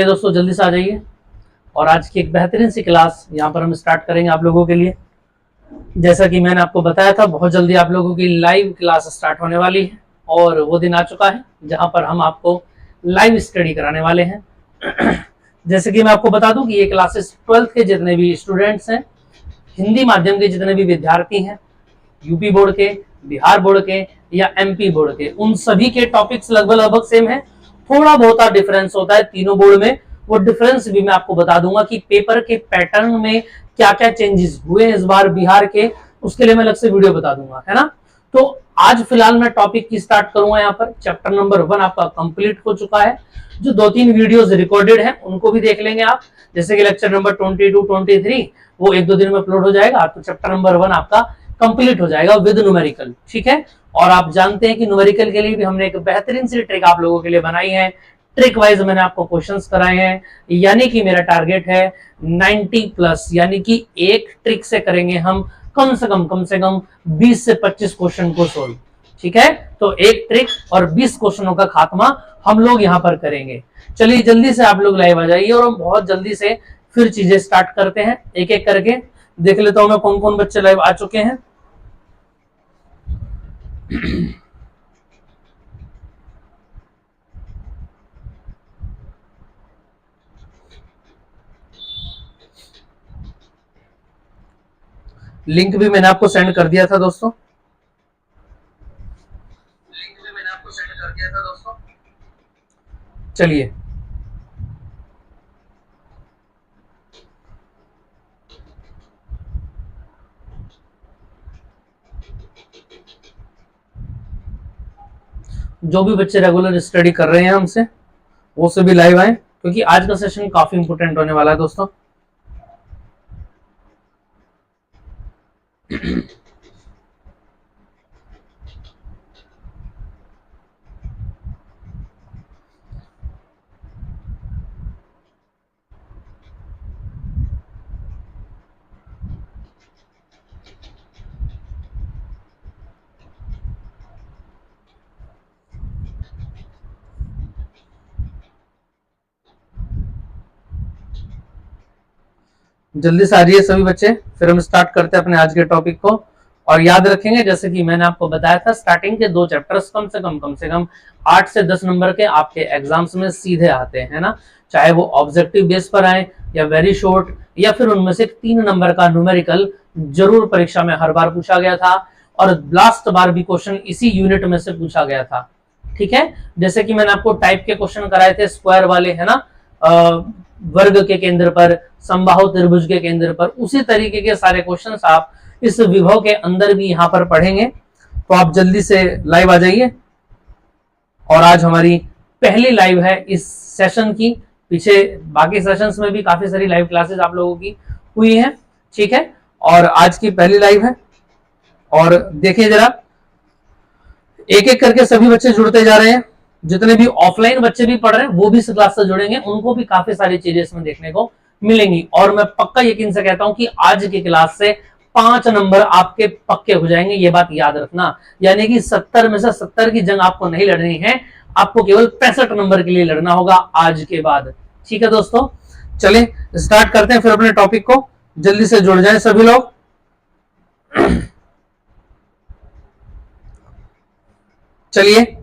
दोस्तों जल्दी से आ जाइए और आज की एक बेहतरीन सी क्लास यहाँ पर हम स्टार्ट करेंगे आप लोगों के लिए। जैसा कि मैंने आपको बताया था, बहुत जल्दी आप लोगों की लाइव क्लास स्टार्ट होने वाली है और वो दिन आ चुका है जहाँ पर हम आपको लाइव स्टडी कराने वाले हैं। जैसे कि मैं आपको बता दूं कि ये क्लासेस 12th के जितने भी स्टूडेंट्स हैं, हिंदी माध्यम के जितने भी विद्यार्थी हैं, यूपी बोर्ड के, बिहार बोर्ड के या एमपी बोर्ड के, उन सभी के टॉपिक्स लगभग सेम है। थोड़ा बहुत डिफरेंस होता है तीनों बोर्ड में, वो डिफरेंस भी मैं आपको बता दूंगा कि पेपर के पैटर्न में क्या क्या चेंजेस हुए इस बार बिहार के, उसके लिए मैं अलग से वीडियो बता दूंगा, है ना। तो आज फिलहाल मैं टॉपिक की स्टार्ट करूंगा। यहाँ पर चैप्टर नंबर 1 आपका कंप्लीट हो चुका है। जो 2-3 वीडियोस रिकॉर्डेड हैं उनको भी देख लेंगे आप, जैसे कि लेक्चर नंबर 22, 23 वो 1-2 दिन में अपलोड हो जाएगा। तो चैप्टर नंबर 1 आपका कंप्लीट हो जाएगा विद न्यूमेरिकल, ठीक है। और आप जानते हैं कि न्यूमेरिकल के लिए भी हमने एक बेहतरीन सी ट्रिक आप लोगों के लिए बनाई है। ट्रिक वाइज मैंने आपको क्वेश्चंस कराए हैं, यानी कि मेरा टारगेट है 90+, यानी कि एक ट्रिक से करेंगे हम कम से कम 20 से 25 क्वेश्चन को सोल्व, ठीक है। तो एक ट्रिक और 20 क्वेश्चनों का खात्मा हम लोग यहाँ पर करेंगे। चलिए जल्दी से आप लोग लाइव आ जाइए और हम बहुत जल्दी से फिर चीजें स्टार्ट करते हैं। एक एक करके देख लेता हूं मैं कौन कौन बच्चे लाइव आ चुके हैं। लिंक भी मैंने आपको सेंड कर दिया था दोस्तों, चलिए जो भी बच्चे रेगुलर स्टडी कर रहे हैं हमसे, वो सभी लाइव आए, क्योंकि आज का सेशन काफी इंपोर्टेंट होने वाला है दोस्तों। जल्दी से आ जाइए सभी बच्चे, फिर हम स्टार्ट करते हैं अपने आज के टॉपिक को। और याद रखेंगे, जैसे कि मैंने आपको बताया था, स्टार्टिंग के 2 चैप्टर्स कम से कम 8 से 10 नंबर के आपके एग्जाम्स में सीधे आते हैं, ना। चाहे वो ऑब्जेक्टिव बेस पर आए या वेरी शॉर्ट, या फिर उनमें से 3 नंबर का न्यूमेरिकल जरूर परीक्षा में हर बार पूछा गया था, और लास्ट बार भी क्वेश्चन इसी यूनिट में से पूछा गया था, ठीक है। जैसे कि मैंने आपको टाइप के क्वेश्चन कराए थे, स्क्वायर वाले, है ना, वर्ग के केंद्र पर, समबाहु त्रिभुज के केंद्र पर, उसी तरीके के सारे क्वेश्चंस आप इस विभव के अंदर भी यहां पर पढ़ेंगे। तो आप जल्दी से लाइव आ जाइए। और आज हमारी पहली लाइव है इस सेशन की। पीछे बाकी सेशंस में भी काफी सारी लाइव क्लासेस आप लोगों की हुई हैं, ठीक है। और आज की पहली लाइव है। और देखिए जरा, एक एक करके सभी बच्चे जुड़ते जा रहे हैं। जितने भी ऑफलाइन बच्चे भी पढ़ रहे हैं वो भी इस क्लास से जुड़ेंगे, उनको भी काफी सारी चीजें इसमें देखने को मिलेंगी। और मैं पक्का यकीन से कहता हूं कि आज की क्लास से 5 नंबर आपके पक्के हो जाएंगे, ये बात याद रखना। यानी कि 70 में से 70 की जंग आपको नहीं लड़नी है, आपको केवल 65 नंबर के लिए लड़ना होगा आज के बाद, ठीक है दोस्तों। चलें स्टार्ट करते हैं फिर अपने टॉपिक को। जल्दी से जुड़ जाए सभी लोग। चलिए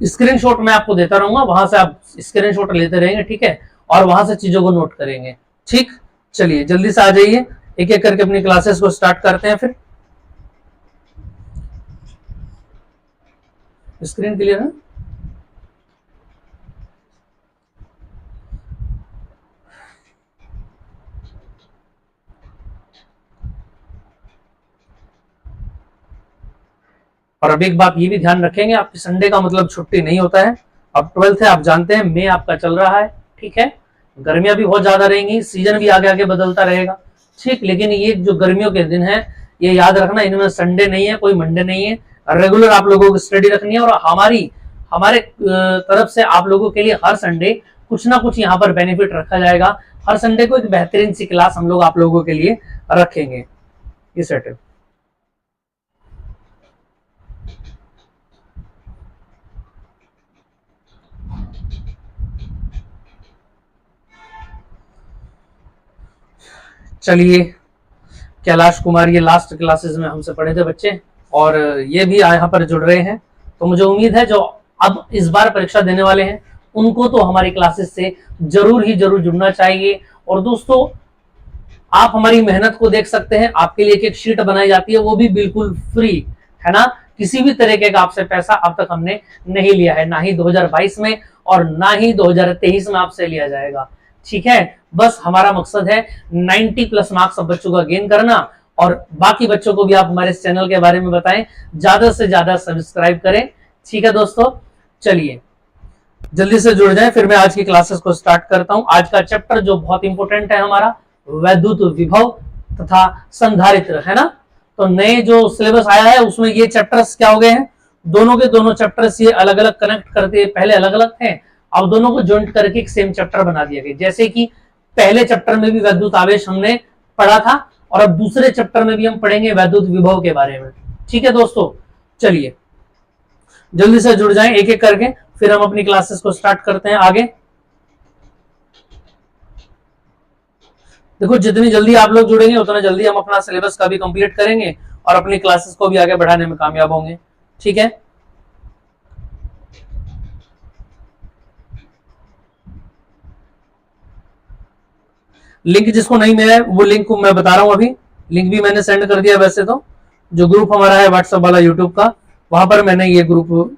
स्क्रीनशॉट मैं आपको देता रहूंगा, वहां से आप स्क्रीनशॉट लेते रहेंगे, ठीक है, और वहां से चीजों को नोट करेंगे, ठीक। चलिए जल्दी से आ जाइए, एक एक करके अपनी क्लासेस को स्टार्ट करते हैं। फिर स्क्रीन क्लियर है? और अब एक बात ये भी ध्यान रखेंगे, आपकी संडे का मतलब छुट्टी नहीं होता है। अब 12th है, आप जानते हैं, मई आपका चल रहा है, ठीक है। गर्मियां भी बहुत ज्यादा रहेंगी, सीजन भी आगे आगे बदलता रहेगा, ठीक। लेकिन ये जो गर्मियों के दिन है, ये याद रखना, इनमें संडे नहीं है, कोई मंडे नहीं है। रेगुलर आप लोगों को स्टडी रखनी है, और हमारे तरफ से आप लोगों के लिए हर संडे कुछ ना कुछ यहाँ पर बेनिफिट रखा जाएगा। हर संडे को एक बेहतरीन सी क्लास हम लोग आप लोगों के लिए रखेंगे। ये सेट है। चलिए, कैलाश कुमार ये लास्ट क्लासेस में हमसे पढ़े थे बच्चे, और ये भी यहाँ पर जुड़ रहे हैं। तो मुझे उम्मीद है जो अब इस बार परीक्षा देने वाले हैं उनको तो हमारी क्लासेस से जरूर ही जरूर जुड़ना चाहिए। और दोस्तों, आप हमारी मेहनत को देख सकते हैं, आपके लिए एक शीट बनाई जाती है, वो भी बिल्कुल फ्री है ना। किसी भी तरीके का आपसे पैसा अब तक हमने नहीं लिया है, ना ही 2022 में और ना ही 2023 में आपसे लिया जाएगा। ठीक है, बस हमारा मकसद है 90+ मार्क्स सब बच्चों का गेन करना, और बाकी बच्चों को भी आप हमारे इस चैनल के बारे में बताएं, ज्यादा से ज्यादा सब्सक्राइब करें। ठीक है दोस्तों, चलिए जल्दी से जुड़ जाएं, फिर मैं आज की क्लासेस को स्टार्ट करता हूं। आज का चैप्टर जो बहुत इंपॉर्टेंट है हमारा, वैद्युत विभव तथा संधारित्र, है ना। तो नए जो सिलेबस आया है उसमें ये चैप्टर्स क्या हो गए हैं, दोनों के दोनों चैप्टर्स ये अलग अलग कनेक्ट करते, पहले अलग अलग थे, अब दोनों को ज्वाइंट करके एक सेम चैप्टर बना दिया गया। जैसे कि पहले चैप्टर में भी वैद्युत आवेश हमने पढ़ा था, और अब दूसरे चैप्टर में भी हम पढ़ेंगे वैद्युत विभव के बारे में। ठीक है दोस्तों, चलिए जल्दी से जुड़ जाएं एक एक करके, फिर हम अपनी क्लासेस को स्टार्ट करते हैं आगे। देखो, जितनी जल्दी आप लोग जुड़ेंगे उतना जल्दी हम अपना सिलेबस का भी कंप्लीट करेंगे और अपनी क्लासेस को भी आगे बढ़ाने में कामयाब होंगे। ठीक है, लिंक जिसको नहीं मिला है वो लिंक को मैं बता रहा हूं, अभी लिंक भी मैंने सेंड कर दिया। वैसे तो जो ग्रुप हमारा है व्हाट्सएप वाला यूट्यूब का, वहां पर मैंने ये ग्रुप,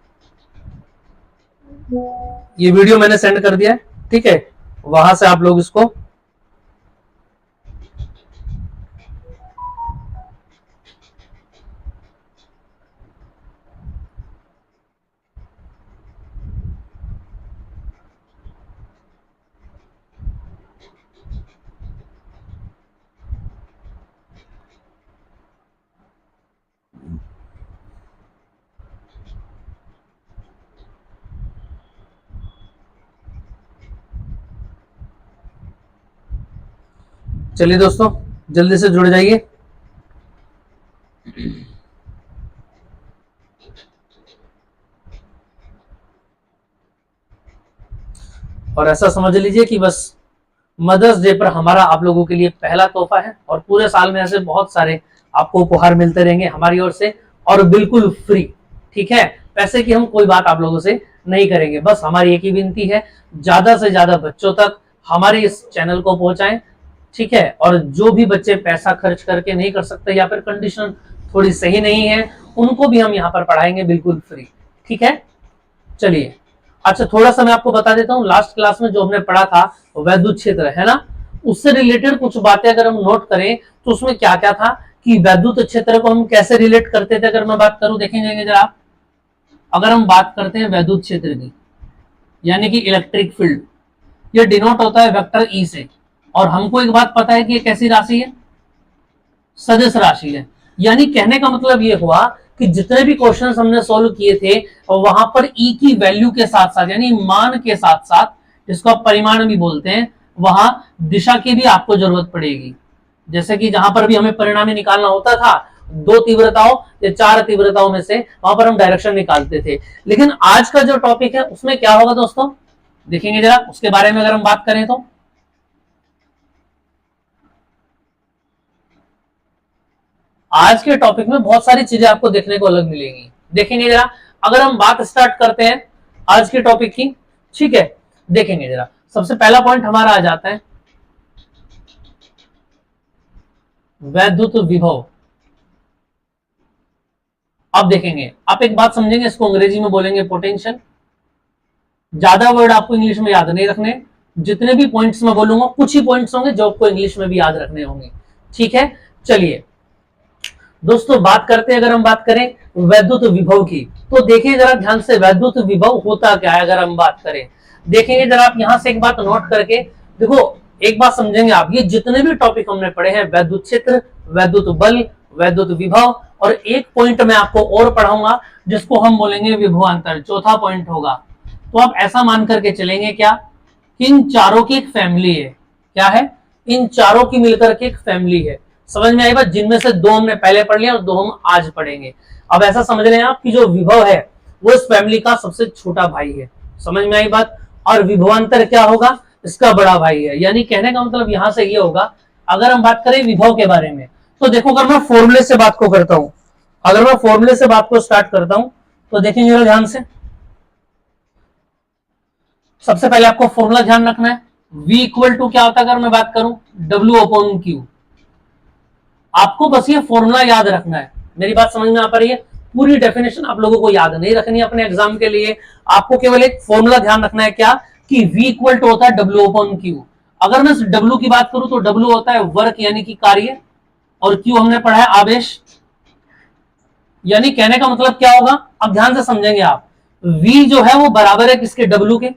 ये वीडियो मैंने सेंड कर दिया है। ठीक है, वहां से आप लोग इसको चलिए दोस्तों जल्दी से जुड़ जाइए। और ऐसा समझ लीजिए कि बस मदर्स डे पर हमारा आप लोगों के लिए पहला तोहफा है, और पूरे साल में ऐसे बहुत सारे आपको उपहार मिलते रहेंगे हमारी ओर से, और बिल्कुल फ्री। ठीक है, पैसे की हम कोई बात आप लोगों से नहीं करेंगे, बस हमारी एक ही विनती है, ज्यादा से ज्यादा बच्चों तक हमारे इस चैनल को पहुंचाएं। ठीक है, और जो भी बच्चे पैसा खर्च करके नहीं कर सकते या फिर कंडीशन थोड़ी सही नहीं है, उनको भी हम यहाँ पर पढ़ाएंगे बिल्कुल फ्री। ठीक है, चलिए अच्छा, थोड़ा सा मैं आपको बता देता हूँ, लास्ट क्लास में जो हमने पढ़ा था वैद्युत क्षेत्र, है ना, उससे रिलेटेड कुछ बातें अगर हम नोट करें तो उसमें क्या क्या था कि वैद्युत क्षेत्र को हम कैसे रिलेट करते थे। अगर मैं बात करूं, देखेंगे जरा आप, अगर हम बात करते हैं वैद्युत क्षेत्र की, यानी कि इलेक्ट्रिक फील्ड, ये डिनोट होता है वेक्टर ई से, और हमको एक बात पता है कि ये कैसी राशि है, सदिश राशि है। यानी कहने का मतलब ये हुआ कि जितने भी क्वेश्चंस हमने सॉल्व किए थे वहां पर ई की वैल्यू के साथ साथ, यानी मान के साथ साथ, जिसको आप परिमाण भी बोलते हैं, वहां दिशा की भी आपको जरूरत पड़ेगी। जैसे कि जहां पर भी हमें परिणामी निकालना होता था 2 तीव्रताओं या 4 तीव्रताओं में से, वहां पर हम डायरेक्शन निकालते थे। लेकिन आज का जो टॉपिक है उसमें क्या होगा दोस्तों, देखेंगे जरा, उसके बारे में अगर हम बात करें तो आज के टॉपिक में बहुत सारी चीजें आपको देखने को अलग मिलेंगी। देखेंगे जरा, अगर हम बात स्टार्ट करते हैं आज के टॉपिक की, ठीक है, देखेंगे जरा, सबसे पहला पॉइंट हमारा आ जाता है वैद्युत विभव। अब देखेंगे, आप एक बात समझेंगे, इसको अंग्रेजी में बोलेंगे पोटेंशियल। ज्यादा वर्ड आपको इंग्लिश में याद नहीं रखने, जितने भी पॉइंट्स मैं बोलूंगा कुछ ही पॉइंट्स होंगे जो आपको इंग्लिश में भी याद रखने होंगे। ठीक है, चलिए दोस्तों बात करते हैं, अगर हम बात करें वैद्युत विभव की, तो देखिए जरा ध्यान से, वैद्युत विभव होता क्या है। अगर हम बात करें, देखेंगे जरा आप यहां से एक बात नोट करके देखो, एक बात समझेंगे आप, ये जितने भी टॉपिक हमने पढ़े हैं, वैद्युत क्षेत्र, वैद्युत बल, वैद्युत विभव, और एक पॉइंट मैं आपको और पढ़ाऊंगा जिसको हम बोलेंगे विभवांतर, चौथा पॉइंट होगा। तो आप ऐसा मान करके चलेंगे क्या कि इन चारों की एक फैमिली है। क्या है, इन चारों की मिलकर के एक फैमिली है। समझ में आई बात, जिनमें से 2 हमने पहले पढ़ लिया और 2 हम आज पढ़ेंगे। अब ऐसा समझ रहे हैं आप कि जो विभव है वो इस फैमिली का सबसे छोटा भाई है। समझ में आई बात, और विभवांतर क्या होगा, इसका बड़ा भाई है। यानी कहने का मतलब यहां से ये होगा, अगर हम बात करें विभव के बारे में, तो देखो अगर मैं फॉर्मूले से बात को करता हूं, अगर मैं फॉर्मूले से बात को स्टार्ट करता हूं तो देखेंगे ध्यान से, सबसे पहले आपको फॉर्मूला ध्यान रखना है। V इक्वल टू क्या होता है, अगर मैं बात करूं W अपॉन Q। आपको बस ये फॉर्मूला याद रखना है, मेरी बात समझ में आ पा रही है? पूरी डेफिनेशन आप लोगों को याद नहीं रखनी है अपने एग्जाम के लिए, आपको केवल एक फॉर्मूला ध्यान रखना है, क्या कि V इक्वल टू होता है W अपॉन Q। अगर मैं W की बात करूं तो W होता है वर्क यानी कि कार्य, और Q हमने पढ़ा है आवेश। यानी कहने का मतलब क्या होगा, अब ध्यान से समझेंगे आप, V जो है वो बराबर है किसके, W के।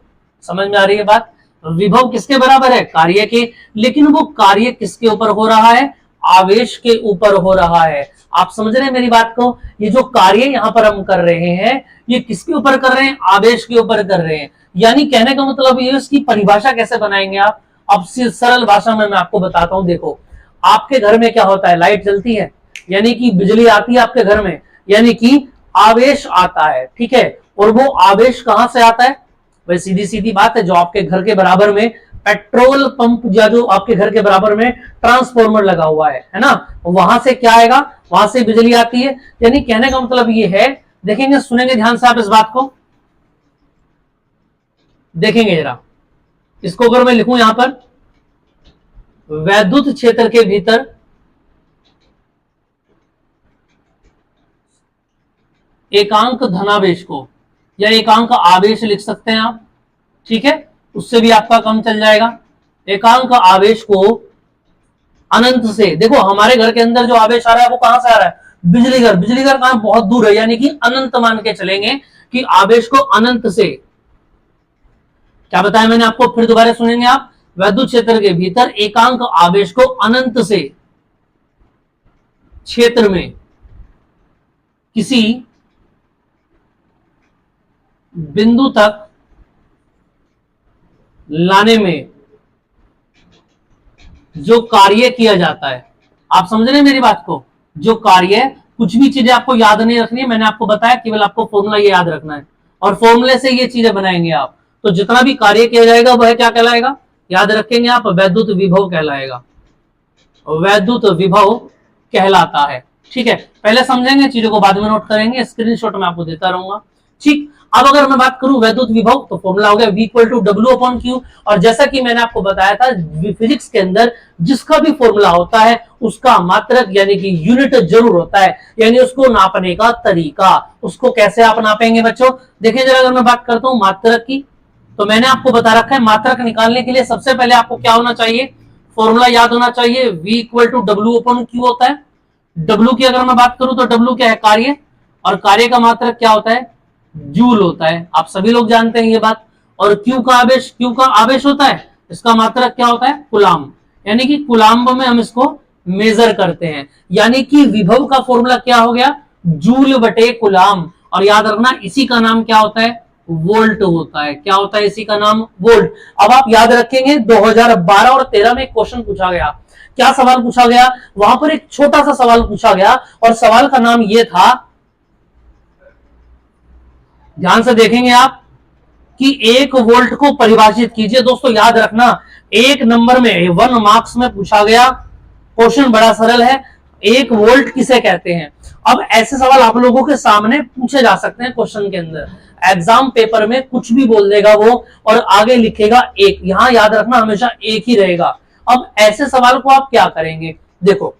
समझ में आ रही है बात? विभव किसके बराबर है, कार्य के, लेकिन वो कार्य किसके ऊपर हो रहा है, आवेश के ऊपर हो रहा है। आप समझ रहे हैं मेरी बात को? ये जो कार्य यहां पर हम कर रहे हैं ये किसके ऊपर कर रहे हैं, आवेश के ऊपर कर रहे हैं। यानी कहने का मतलब ये, इसकी परिभाषा कैसे बनाएंगे आप, अब सरल भाषा में मैं आपको बताता हूं। देखो आपके घर में क्या होता है, लाइट जलती है यानी कि बिजली आती है आपके घर में, यानी कि आवेश आता है, ठीक है। और वो आवेश कहां से आता है, भाई सीधी सीधी बात है, जो आपके घर के बराबर में पेट्रोल पंप या जो आपके घर के बराबर में ट्रांसफॉर्मर लगा हुआ है ना, वहां से क्या आएगा, वहां से बिजली आती है। यानी कहने का मतलब ये है, देखेंगे सुनेंगे ध्यान से आप इस बात को, देखेंगे जरा इसको, अगर मैं लिखूं यहां पर, वैद्युत क्षेत्र के भीतर एकांक धनावेश को या एकांक आवेश लिख सकते हैं आप, ठीक है, उससे भी आपका काम चल जाएगा। एकांक आवेश को अनंत से, देखो हमारे घर के अंदर जो आवेश आ रहा है वो कहां से आ रहा है, बिजली घर। बिजली घर कहां, बहुत दूर है, यानी कि अनंत मान के चलेंगे कि आवेश को अनंत से, क्या बताया मैंने आपको, फिर दोबारा सुनेंगे आप, वैद्युत क्षेत्र के भीतर एकांक आवेश को अनंत से क्षेत्र में किसी बिंदु तक लाने में जो कार्य किया जाता है, आप समझ रहे हैं मेरी बात को, जो कार्य, कुछ भी चीजें आपको याद नहीं रखनी है, मैंने आपको बताया केवल आपको फॉर्मूला ये याद रखना है, और फॉर्मूले से ये चीजें बनाएंगे आप, तो जितना भी कार्य किया जाएगा वह क्या कहलाएगा, याद रखेंगे आप, वैद्युत विभव कहलाएगा, वैद्युत विभव कहलाता है, ठीक है। पहले समझेंगे, चीजों को बाद में नोट करेंगे, स्क्रीनशॉट में आपको देता रहूंगा, ठीक। अब अगर मैं बात करूं वैद्युत विभव, तो फॉर्मूला हो गया V equal to W upon Q। और जैसा कि मैंने आपको बताया था, फिजिक्स के अंदर जिसका भी फॉर्मूला होता है उसका मात्रक यानी कि यूनिट जरूर होता है, यानी उसको नापने का तरीका, उसको कैसे आप नापेंगे बच्चों। देखिए जरा, अगर मैं बात करता हूं मात्रक की, तो मैंने आपको बता रखा है मात्रक निकालने के लिए सबसे पहले आपको क्या होना चाहिए, फॉर्मूला याद होना चाहिए, V equal to W upon Q होता है। W की अगर मैं बात करूं तो W क्या है, कार्य, और कार्य का मात्रक क्या होता है, जूल होता है, आप सभी लोग जानते हैं ये बात। और Q का आवेश, Q का आवेश होता है, इसका मात्रक क्या होता है, कुलाम, यानी कि कुलाम्ब में हम इसको मेजर करते हैं। यानी कि विभव का फॉर्मूला क्या हो गया, जूल बटे कुलाम। और याद रखना इसी का नाम क्या होता है, वोल्ट होता है। क्या होता है, इसी का नाम वोल्ट। अब आप याद रखेंगे 2012 और 13 में एक क्वेश्चन पूछा गया, क्या सवाल पूछा गया, वहां पर एक छोटा सा सवाल पूछा गया, और सवाल का नाम यह था, ध्यान से देखेंगे आप, कि 1 वोल्ट को परिभाषित कीजिए। दोस्तों याद रखना, 1 नंबर में 1 मार्क्स में पूछा गया क्वेश्चन, बड़ा सरल है, 1 वोल्ट किसे कहते हैं। अब ऐसे सवाल आप लोगों के सामने पूछे जा सकते हैं क्वेश्चन के अंदर, एग्जाम पेपर में कुछ भी बोल देगा वो, और आगे लिखेगा 1, यहां याद रखना हमेशा 1 ही रहेगा। अब ऐसे सवाल को आप क्या करेंगे, देखो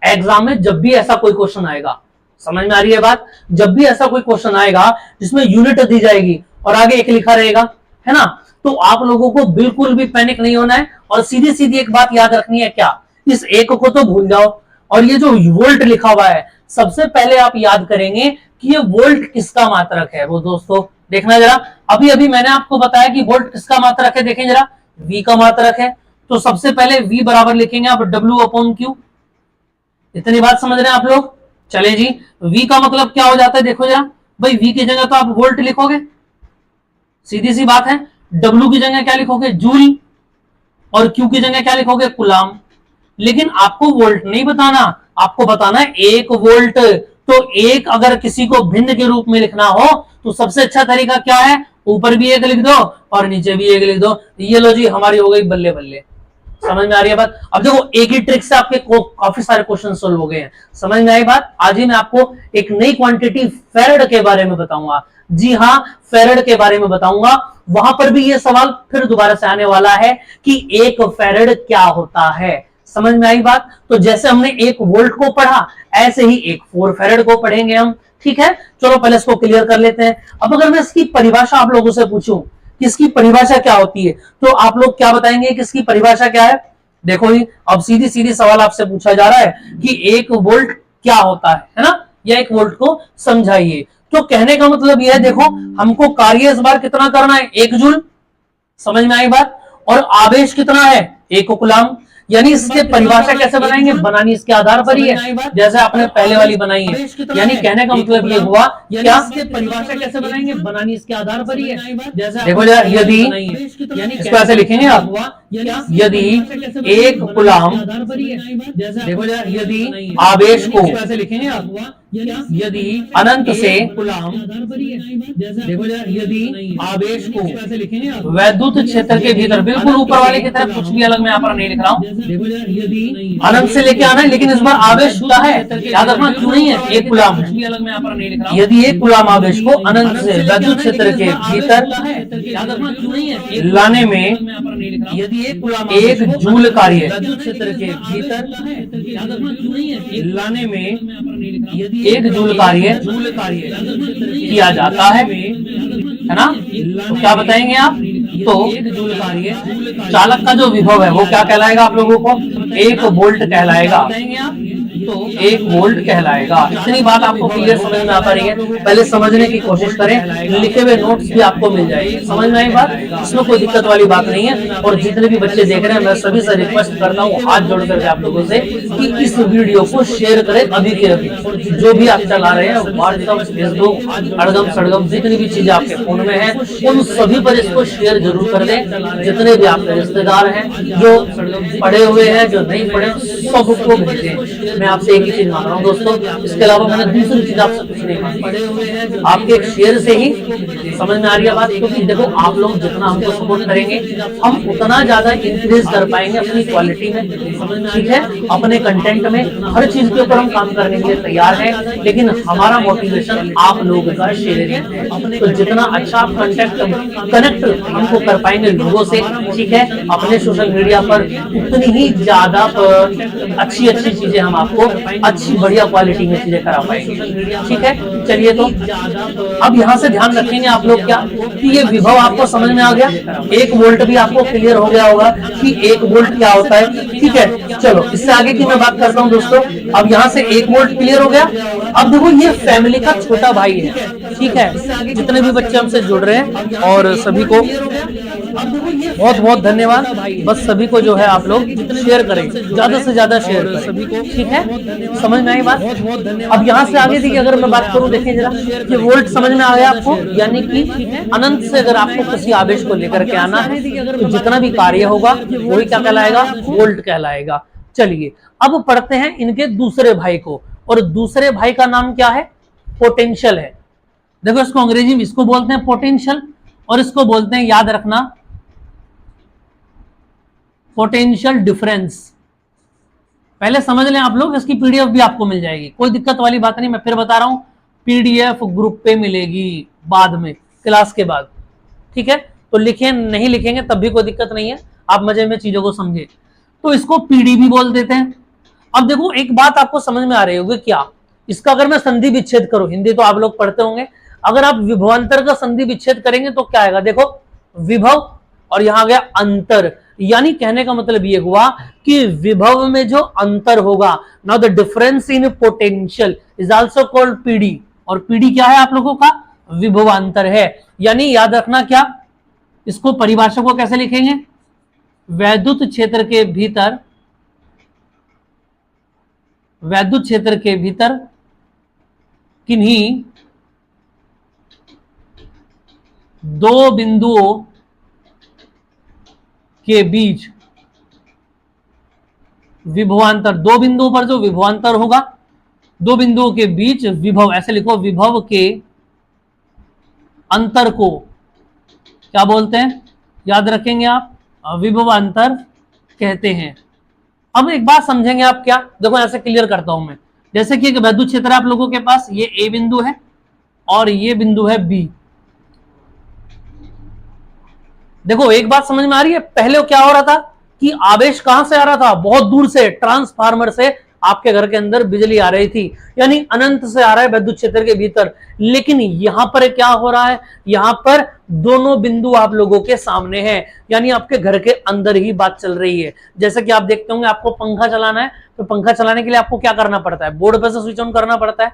एग्जाम में जब भी ऐसा कोई क्वेश्चन आएगा, समझ में आ रही है बात, जब भी ऐसा कोई क्वेश्चन आएगा जिसमें यूनिट दी जाएगी और आगे 1 लिखा रहेगा, है ना, तो आप लोगों को बिल्कुल भी पैनिक नहीं होना है, और सीधी सीधी एक बात याद रखनी है, क्या, इस 1 को तो भूल जाओ, और ये जो वोल्ट लिखा हुआ है सबसे पहले आप याद करेंगे कि ये वोल्ट किसका मात्रक है। वो दोस्तों देखना जरा, अभी अभी मैंने आपको बताया कि वोल्ट किसका मात्रक है, देखें जरा, V का मात्रक है, तो सबसे पहले V बराबर लिखेंगे आप W अपॉन Q। इतनी बात समझ रहे हैं आप लोग, चले जी। V का मतलब क्या हो जाता है, देखो जरा भाई, V की जगह तो आप वोल्ट लिखोगे, सीधी सी बात है, W की जगह क्या लिखोगे, जूल, और Q की जगह क्या लिखोगे, कुलाम। लेकिन आपको वोल्ट नहीं बताना, आपको बताना है 1 वोल्ट। तो 1 अगर किसी को भिन्न के रूप में लिखना हो तो सबसे अच्छा तरीका क्या है, ऊपर भी 1 लिख दो और नीचे भी 1 लिख दो, ये लो जी हमारी हो गई बल्ले बल्ले। समझ में आ रही है बात। अब देखो एक ही ट्रिक से आपके काफी सारे क्वेश्चन सोल्व हो गए हैं। समझ में आई बात। आज ही मैं आपको एक नई क्वांटिटी फेरेड के बारे में बताऊंगा। जी हाँ, फेरेड के बारे में बताऊंगा। वहां पर भी ये सवाल फिर दोबारा से आने वाला है कि एक फेरेड क्या होता है। समझ में आई बात। तो जैसे हमने 1 वोल्ट को पढ़ा, ऐसे ही एक 4 फेरेड को पढ़ेंगे हम। ठीक है, चलो पहले इसको क्लियर कर लेते हैं। अब अगर मैं इसकी परिभाषा आप लोगों से पूछूं कि इसकी परिभाषा क्या होती है, तो आप लोग क्या बताएंगे कि इसकी परिभाषा क्या है। देखो जी, अब सीधी सीधी सवाल आपसे पूछा जा रहा है कि 1 वोल्ट क्या होता है ना, या 1 वोल्ट को समझाइए। तो कहने का मतलब यह है, देखो हमको कार्य इस बार कितना करना है, 1 जूल। समझ में आई बात। और आवेश कितना है, 1 कूलम्ब। यानी इसके परिभाषा कैसे बनाएंगे, बनानी इसके आधार पर ही है, जैसे आपने पहले वाली बनाई है। यानी कहने का मतलब ये हुआ, क्या परिभाषा कैसे बनाएंगे, बनानी इसके आधार पर ही है। देखो यार, यदि इसको ऐसे लिखेंगे आप, यदि 1 कूलम्ब, देखो यार, यदि आवेश को ऐसे लिखेंगे आप, यदि अनंत से देखो यदि आवेश को ऐसे लिखेंगे वैद्युत क्षेत्र के भीतर, बिल्कुल ऊपर वाले की तरफ, कुछ भी अलग मैं यहाँ पर नहीं लिख रहा हूँ, यदि अनंत से लेके आना है, लेकिन इस बार आवेश क्या है, याद रखना क्यों नहीं है, 1 कूलम्ब है। यदि 1 कूलम्ब आवेश को अनंत से वैद्युत क्षेत्र के भीतर लाने में यदि 1 जूल कार्य क्षेत्र के भीतर लाने में यदि 1 जूल कार्य किया जाता है ना, तो क्या बताएंगे आप, तो 1 जूल कार्य चालक का जो विभव है वो क्या कहलाएगा आप लोगों को, 1 वोल्ट कहलाएगा। तो 1 वोल्ट कहलाएगा। इतनी बात आपको क्लियर समझ में आ पा रही है। पहले समझने की कोशिश करें, लिखे हुए नोट्स भी आपको मिल जाएंगे। समझ में आई बात, इसमें कोई दिक्कत वाली बात नहीं है। और जितने भी बच्चे देख रहे हैं, मैं सभी से रिक्वेस्ट करता हूँ हाथ जोड़ करके आप लोगों से कि इस वीडियो को शेयर करें अभी के अभी। जो भी आप चला रहे हैं, व्हाट्सएप, फेसबुक, अड़गम सड़गम जितनी भी चीजें आपके फोन में है, उन सभी पर इसको शेयर जरूर कर दें। जितने भी आपके रिश्तेदार हैं, जो पढ़े हुए हैं, जो नहीं पढ़े, सबको भेजें। मैं आपसे एक ही चीज मांग रहा हूँ दोस्तों, इसके अलावा मैंने दूसरी चीज आपसे कुछ नहीं मांगी। आपके एक शेयर से ही समझ में आ रही है बात, क्योंकि देखो आप लोग जितना हमको सपोर्ट करेंगे, हम उतना ज्यादा इंक्रीज कर पाएंगे अपनी क्वालिटी में। ठीक है, अपने कंटेंट में हर चीज के ऊपर हम काम करने के लिए तैयार हैं, लेकिन हमारा मोटिवेशन आप लोगों का शेयर है। तो जितना अच्छा आप कनेक्ट हमको कर पाएंगे लोगों से, ठीक है, अपने सोशल मीडिया पर, उतनी ही ज्यादा अच्छी अच्छी चीजें हम आपको अच्छी बढ़िया क्वालिटी में चीजें करा पाएंगे। ठीक है, चलिए तो अब यहाँ से ध्यान रखेंगे आप लोग क्या, कि ये विभव आपको समझ में आ गया, 1 वोल्ट भी आपको क्लियर हो गया होगा कि 1 वोल्ट क्या होता है। ठीक है, चलो इससे आगे की मैं बात करता हूँ दोस्तों। अब यहाँ से 1 वोल्ट क्लियर हो गया। अब देखो ये फैमिली का छोटा भाई है। ठीक है, जितने भी बच्चे हमसे जुड़ रहे हैं और सभी को बहुत बहुत धन्यवाद। बस सभी को जो है आप लोग शेयर करें, ज्यादा से ज्यादा शेयर करें सभी को। ठीक है, समझ में आई बात। अब यहाँ से आगे देखिए, अगर मैं बात करूँ, देखिए जरा कि वोल्ट समझ में आ गया आपको, यानी कि अनंत से अगर आपको किसी आवेश को लेकर के आना है, तो जितना भी कार्य होगा वही क्या कहलाएगा, वोल्ट कहलाएगा। चलिए अब पढ़ते हैं इनके दूसरे भाई को, और दूसरे भाई का नाम क्या है, पोटेंशियल है। देखो इसको अंग्रेजी में इसको बोलते हैं पोटेंशियल, और इसको बोलते हैं, याद रखना, पोटेंशियल डिफरेंस। पहले समझ लें आप लोग, इसकी पीडीएफ भी आपको मिल जाएगी, कोई दिक्कत वाली बात नहीं। मैं फिर बता रहा हूं, पीडीएफ ग्रुप पे मिलेगी बाद में, क्लास के बाद। ठीक है, तो लिखें, नहीं लिखेंगे तब भी कोई दिक्कत नहीं है, आप मजे में चीजों को समझे। तो इसको पीडी भी बोल देते हैं। अब देखो एक बात आपको समझ में आ रही होगी क्या, इसका अगर मैं संधि विच्छेद करूं, हिंदी तो आप लोग पढ़ते होंगे, अगर आप विभवांतर का संधि विच्छेद करेंगे तो क्या आएगा, देखो विभव और यहां आ गया अंतर। यानी कहने का मतलब ये हुआ कि विभव में जो अंतर होगा, now the difference in potential is also called PD. और पीडी क्या है आप लोगों का, विभवांतर है। यानी याद रखना क्या, इसको परिभाषा को कैसे लिखेंगे, वैद्युत क्षेत्र के भीतर, वैद्युत क्षेत्र के भीतर किन्हीं 2 बिंदुओं के बीच विभवांतर, 2 बिंदुओं पर जो विभवांतर होगा, 2 बिंदुओं के बीच विभव, ऐसे लिखो, विभव के अंतर को क्या बोलते हैं, याद रखेंगे आप, विभवांतर कहते हैं। अब एक बात समझेंगे आप क्या, देखो ऐसे क्लियर करता हूं मैं। जैसे कि एक वैद्युत क्षेत्र है आप लोगों के पास, ये ए बिंदु है और ये बिंदु है बी। देखो एक बात समझ में आ रही है, पहले क्या हो रहा था कि आवेश कहां से आ रहा था, बहुत दूर से, ट्रांसफार्मर से आपके घर के अंदर बिजली आ रही थी, यानी अनंत से आ रहा है विद्युत क्षेत्र के भीतर। लेकिन यहां पर क्या हो रहा है, यहां पर दोनों बिंदु आप लोगों के सामने हैं, यानी आपके घर के अंदर ही बात चल रही है। जैसे कि आप देखते होंगे आपको पंखा चलाना है, तो पंखा चलाने के लिए आपको क्या करना पड़ता है, बोर्ड पर से स्विच ऑन करना पड़ता है।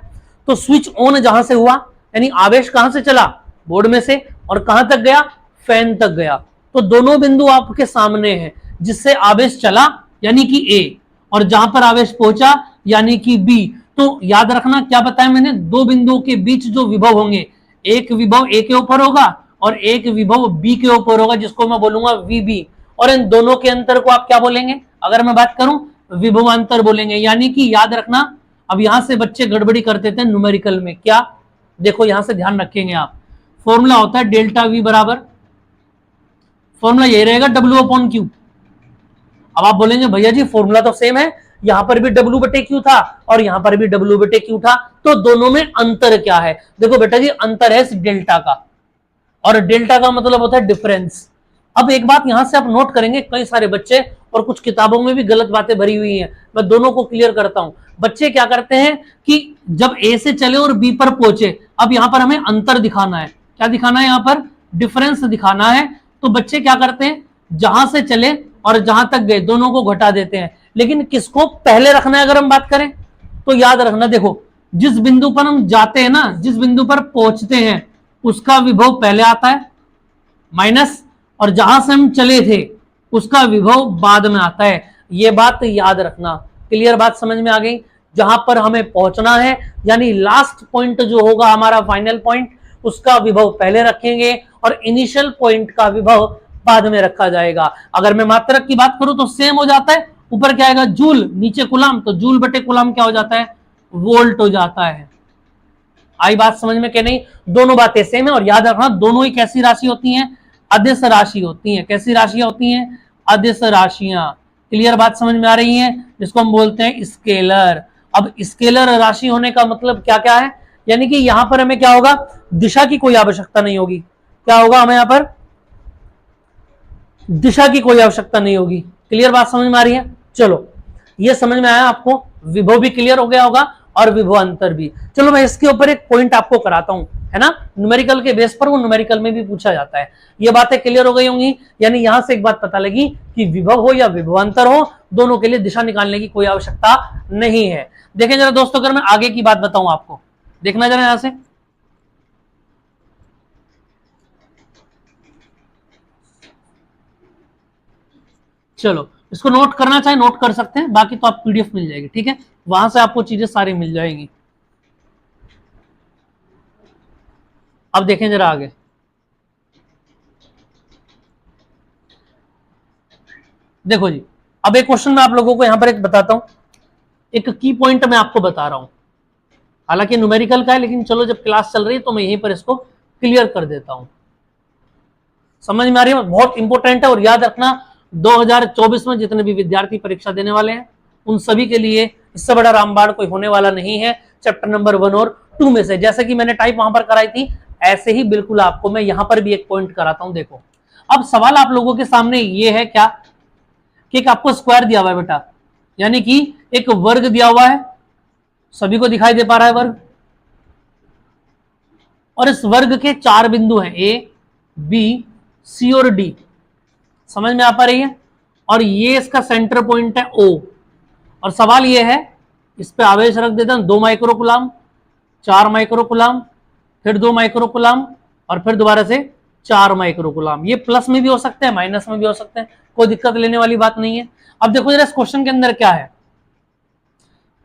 तो स्विच ऑन जहां से हुआ, यानी आवेश कहां से चला, बोर्ड में से, और कहां तक गया, फैन तक गया। तो दोनों बिंदु आपके सामने हैं, जिससे आवेश चला यानी कि ए, और जहां पर आवेश पहुंचा यानी कि बी। तो याद रखना क्या बताया मैंने, दो बिंदुओं के बीच जो विभव होंगे, एक विभव ए के ऊपर होगा और एक विभव बी के ऊपर होगा, जिसको मैं बोलूंगा वीबी। और इन दोनों के अंतर को आप क्या बोलेंगे, अगर मैं बात करूं विभवांतर बोलेंगे। यानी कि याद रखना, अब यहां से बच्चे गड़बड़ी करते थे न्यूमेरिकल में, क्या, देखो यहां से ध्यान रखेंगे आप, फॉर्मूला होता है डेल्टा वी बराबर, फॉर्मूला यही रहेगा W/Q। अब आप बोलेंगे भैया जी फॉर्मूला तो सेम है, यहां पर भी W/Q था और यहां पर भी W/Q था, तो दोनों में अंतर क्या है। देखो बेटा जी अंतर है डेल्टा का, और डेल्टा का मतलब होता है डिफरेंस। अब एक बात यहां से आप नोट करेंगे, कई सारे बच्चे और कुछ किताबों में भी गलत बातें भरी हुई हैं, मैं दोनों को क्लियर करता हूं। बच्चे क्या करते हैं कि जब ए से चले और बी पर पहुंचे, अब यहां पर हमें अंतर दिखाना है, क्या दिखाना है, यहां पर डिफरेंस दिखाना है। तो बच्चे क्या करते हैं, जहां से चले और जहां तक गए दोनों को घटा देते हैं। लेकिन किसको पहले रखना है, अगर हम बात करें तो याद रखना, देखो जिस बिंदु पर हम जाते हैं ना, जिस बिंदु पर पहुंचते हैं उसका विभव पहले आता है माइनस, और जहां से हम चले थे उसका विभव बाद में आता है। ये बात याद रखना, क्लियर बात समझ में आ गई। जहां पर हमें पहुंचना है यानी लास्ट पॉइंट जो होगा हमारा फाइनल पॉइंट, उसका विभव पहले रखेंगे और इनिशियल पॉइंट का विभव बाद में रखा जाएगा। अगर मैं मात्रक की बात करूं तो सेम हो जाता है, ऊपर क्या आएगा जूल, नीचे कुलाम, तो जूल बटे कुलाम क्या हो जाता है, वोल्ट हो जाता है। आई बात समझ में कि नहीं, दोनों बातें सेम है। और याद रखना दोनों ही कैसी राशि होती हैं, अदिश राशि होती हैं। कैसी राशियां होती हैं, अदिश राशियां। क्लियर बात समझ में आ रही है, जिसको हम बोलते हैं स्केलर। अब स्केलर राशि होने का मतलब क्या क्या है, यानी कि यहां पर हमें क्या होगा, दिशा की कोई आवश्यकता नहीं होगी। क्या होगा, हमें यहां पर दिशा की कोई आवश्यकता नहीं होगी। क्लियर बात समझ में आ रही है, चलो ये समझ में आया आपको, विभव भी क्लियर हो गया होगा और विभव अंतर भी। चलो मैं इसके ऊपर एक पॉइंट आपको कराता हूं, है ना, न्यूमेरिकल के बेस पर, वो न्यूमेरिकल में भी पूछा जाता है। ये बातें क्लियर हो गई होंगी, यानी यहां से एक बात पता लगी कि विभव हो या विभवांतर हो, दोनों के लिए दिशा निकालने की कोई आवश्यकता नहीं है। देखें जरा दोस्तों, अगर मैं आगे की बात बताऊं आपको, देखना जरा यहां से, चलो इसको नोट करना चाहे नोट कर सकते हैं, बाकी तो आप पीडीएफ मिल जाएगी, ठीक है, वहां से आपको चीजें सारी मिल जाएंगी। अब देखें जरा आगे, देखो जी, अब एक क्वेश्चन मैं आप लोगों को यहां पर एक बताता हूं, एक की पॉइंट मैं आपको बता रहा हूं, हालांकि न्यूमेरिकल का है, लेकिन चलो जब क्लास चल रही है तो मैं यहीं पर इसको क्लियर कर देता हूं। समझ में आ रही है, बहुत इंपॉर्टेंट है। और याद रखना 2024 में जितने भी विद्यार्थी परीक्षा देने वाले हैं उन सभी के लिए इससे बड़ा रामबाण कोई होने वाला नहीं है, चैप्टर नंबर 1 और 2 में से। जैसे कि मैंने टाइप वहां पर कराई थी, ऐसे ही बिल्कुल आपको मैं यहां पर भी एक पॉइंट कराता हूं। देखो अब सवाल आप लोगों के सामने ये है क्या, कि एक आपको स्क्वायर दिया हुआ है बेटा, यानी कि एक वर्ग दिया हुआ है, सभी को दिखाई दे पा रहा है वर्ग, और इस वर्ग के 4 बिंदु हैं, ए बी सी और डी, समझ में आ पा रही है, और ये इसका सेंटर पॉइंट है ओ। और सवाल ये है, इस पे आवेश रख देता हूं 2 माइक्रोकुलाम, 4 माइक्रोकुलाम, फिर 2 माइक्रोकुलाम, और फिर दोबारा से 4 माइक्रोकुलाम। ये प्लस में भी हो सकते हैं, माइनस में भी हो सकते हैं, कोई दिक्कत लेने वाली बात नहीं है। अब देखो जरा इस क्वेश्चन के अंदर क्या है,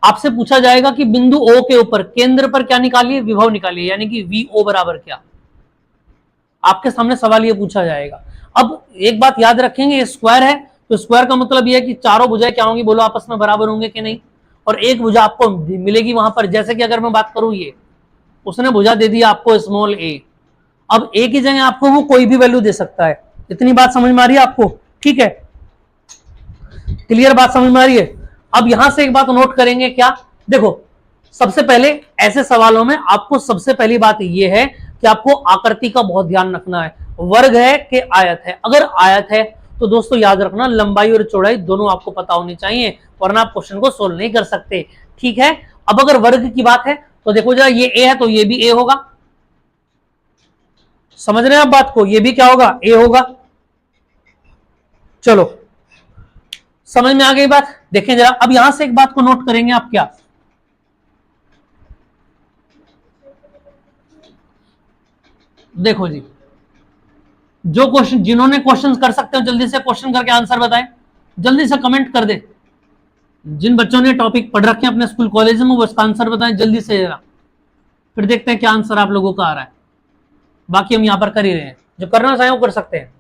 आपसे पूछा जाएगा कि बिंदु ओ के ऊपर केंद्र पर क्या निकालिए, विभव निकालिए, यानी कि वी ओ बराबर क्या, आपके सामने सवाल ये पूछा जाएगा। अब एक बात याद रखेंगे, ये स्क्वायर है, तो स्क्वायर का मतलब ये है कि चारों भुजाएं क्या होंगी, बोलो आपस में बराबर होंगे कि नहीं, और एक भुजा आपको मिलेगी वहां पर। जैसे कि अगर मैं बात करूं, ये उसने भुजा दे दी आपको स्मॉल ए, अब ए की जगह आपको वो कोई भी वैल्यू दे सकता है। इतनी बात समझ में आ रही है आपको, ठीक है। क्लियर बात समझ में आ रही है? अब यहां से एक बात नोट करेंगे, क्या? देखो, सबसे पहले ऐसे सवालों में आपको सबसे पहली बात यह है कि आपको आकृति का बहुत ध्यान रखना है। वर्ग है कि आयत है? अगर आयत है तो दोस्तों याद रखना लंबाई और चौड़ाई दोनों आपको पता होनी चाहिए, वरना आप क्वेश्चन को सोल्व नहीं कर सकते। ठीक है, अब अगर वर्ग की बात है तो देखो जरा, ये ए है तो ये भी ए होगा। समझ रहे हैं आप बात को? ये भी क्या होगा? ए होगा। चलो, समझ में आ गई बात? देखें जरा, अब यहां से एक बात को नोट करेंगे आप, क्या? देखो जी, जो क्वेश्चन, जिन्होंने क्वेश्चन कर सकते हो जल्दी से क्वेश्चन करके आंसर बताएं, जल्दी से कमेंट कर दे। जिन बच्चों ने टॉपिक पढ़ रखे हैं अपने स्कूल कॉलेज में वो इसका आंसर बताएं जल्दी से जरा, फिर देखते हैं क्या आंसर आप लोगों का आ रहा है। बाकी हम यहां पर कर ही रहे हैं, जो करना चाहे वो कर सकते हैं।